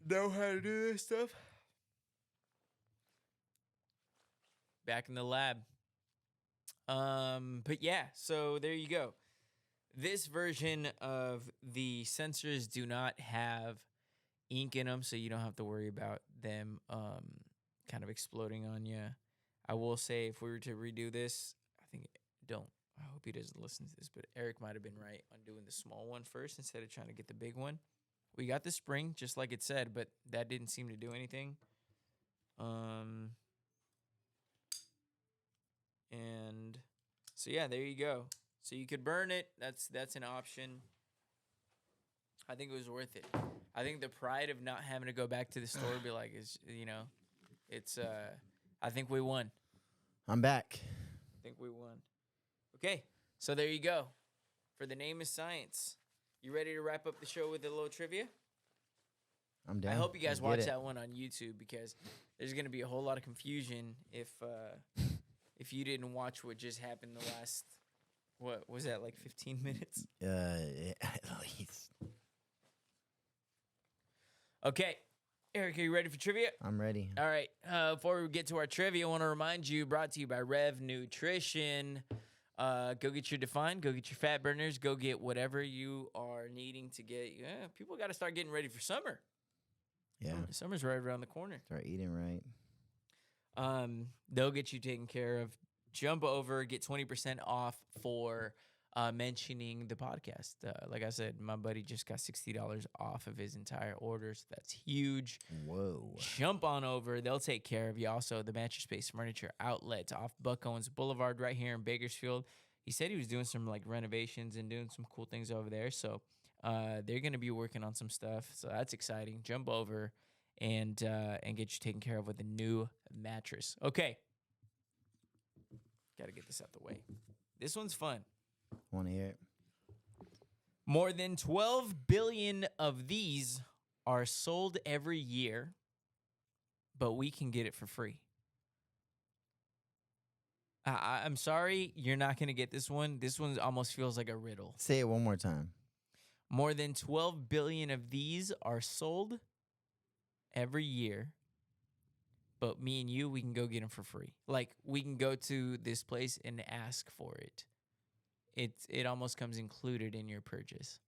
know how to do this stuff? Back in the lab. But yeah, so there you go. This version of the sensors do not have ink in them, so you don't have to worry about them kind of exploding on you. I will say, if we were to redo this, I hope he doesn't listen to this, but Eric might have been right on doing the small one first instead of trying to get the big one. We got the spring, just like it said, but that didn't seem to do anything. And so, yeah, there you go. So you could burn it. That's an option. I think it was worth it. I think the pride of not having to go back to the store be like, I think we won. I'm back. I think we won. Okay, so there you go. For the name is science. You ready to wrap up the show with a little trivia? I'm down. I hope you guys watch that one on YouTube because there's going to be a whole lot of confusion if you didn't watch what just happened the last, what was that, like 15 minutes? Yeah, at least. Okay. Eric, are you ready for trivia? I'm ready. All right. Before we get to our trivia, I want to remind you, brought to you by Rev Nutrition. Go get your Define. Go get your fat burners. Go get whatever you are needing to get. Yeah, people got to start getting ready for summer. Yeah. Summer's right around the corner. Start eating right. They'll get you taken care of. Jump over, get 20% off for mentioning the podcast. Like I said, my buddy just got $60 off of his entire order, so that's huge. Whoa. Jump on over. They'll take care of you. Also, the Mattress Space Furniture Outlet off Buck Owens Boulevard right here in Bakersfield. He said he was doing some like renovations and doing some cool things over there. So they're going to be working on some stuff. So that's exciting. Jump over and get you taken care of with a new mattress. Okay. Got to get this out the way. This one's fun. Want to hear it? More than 12 billion of these are sold every year, but we can get it for free. I'm sorry, you're not going to get this one. This one almost feels like a riddle. Say it one more time. More than 12 billion of these are sold every year, but me and you, we can go get them for free. Like, we can go to this place and ask for it. It almost comes included in your purchase.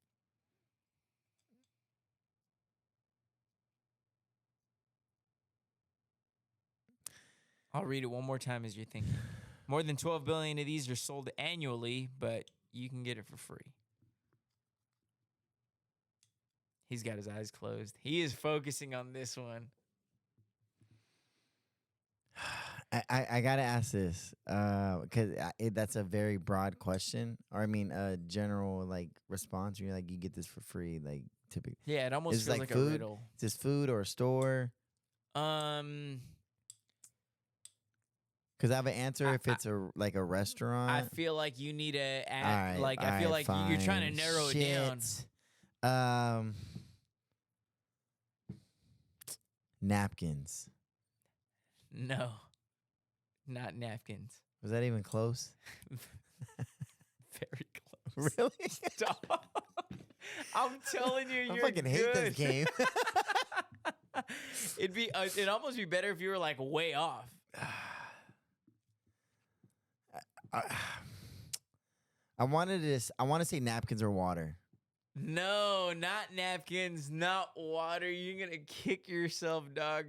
I'll read it one more time as you're thinking. More than 12 billion of these are sold annually, but you can get it for free. He's got his eyes closed. He is focusing on this one. I gotta ask this because that's a very broad question, or I mean, a general like response. You're like, you get this for free, like typically. Yeah, it almost Is feels like like food? a riddle. Is this food or a store? Um, Because I have an answer if it's a like a restaurant. I feel like you need to All add, right, like all I feel right, like you're trying to fine. narrow it down. Napkins. No, not napkins. Was that even close? Very close. Really? Stop. I'm telling you, I you're fucking hate this good. game. It'd almost be better if you were like way off. I want to say napkins or water. No, not napkins, not water. You're gonna kick yourself, dog.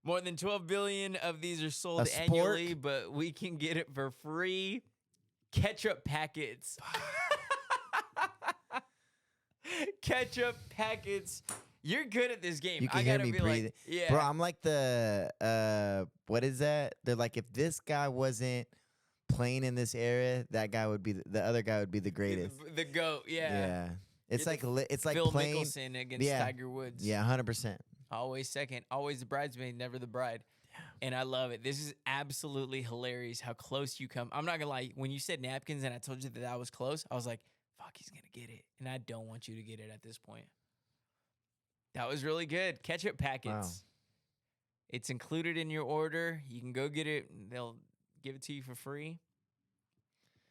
More than 12 billion of these are sold A spork? annually, but we can get it for free. Ketchup packets. Ketchup packets. You're good at this game. You can I hear gotta me be breathing. like, yeah. Bro, I'm like the what is that? They're like, if this guy wasn't playing in this era, that guy would be the other guy would be the greatest. The GOAT, yeah. Yeah. It's You're like it's like Phil playing. Mickelson against Yeah. Tiger Woods. Yeah, 100%. Always second. Always the bridesmaid, never the bride. Yeah. And I love it. This is absolutely hilarious how close you come. I'm not going to lie. When you said napkins and I told you that I was close, I was like, fuck, he's going to get it. And I don't want you to get it at this point. That was really good. Ketchup packets. Wow. It's included in your order. You can go get it. They'll give it to you for free.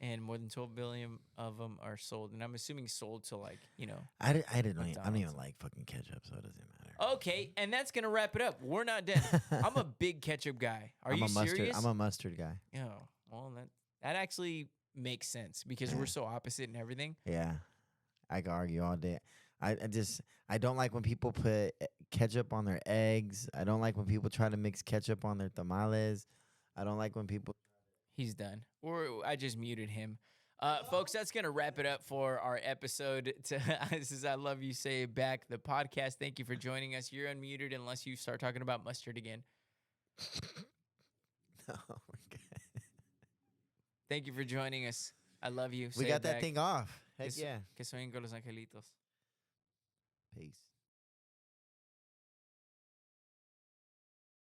And more than 12 billion of them are sold. And I'm assuming sold to like, you know. I don't even McDonald's. like fucking ketchup, so it doesn't matter. Okay, and that's going to wrap it up. We're not done. I'm a big ketchup guy. Are you serious? I'm a mustard guy. Oh, well, that actually makes sense because we're so opposite in everything. Yeah. I can argue all day. I don't like when people put ketchup on their eggs. I don't like when people try to mix ketchup on their tamales. I don't like when people. He's done. I just muted him. Folks, that's going to wrap it up for our episode. This is I Love You Say It Back, the podcast. Thank you for joining us. You're unmuted unless you start talking about mustard again. Oh, my God. Thank you for joining us. I love you. We Say got it that back. thing off. Heck Que yeah. sueñen con los angelitos. Peace.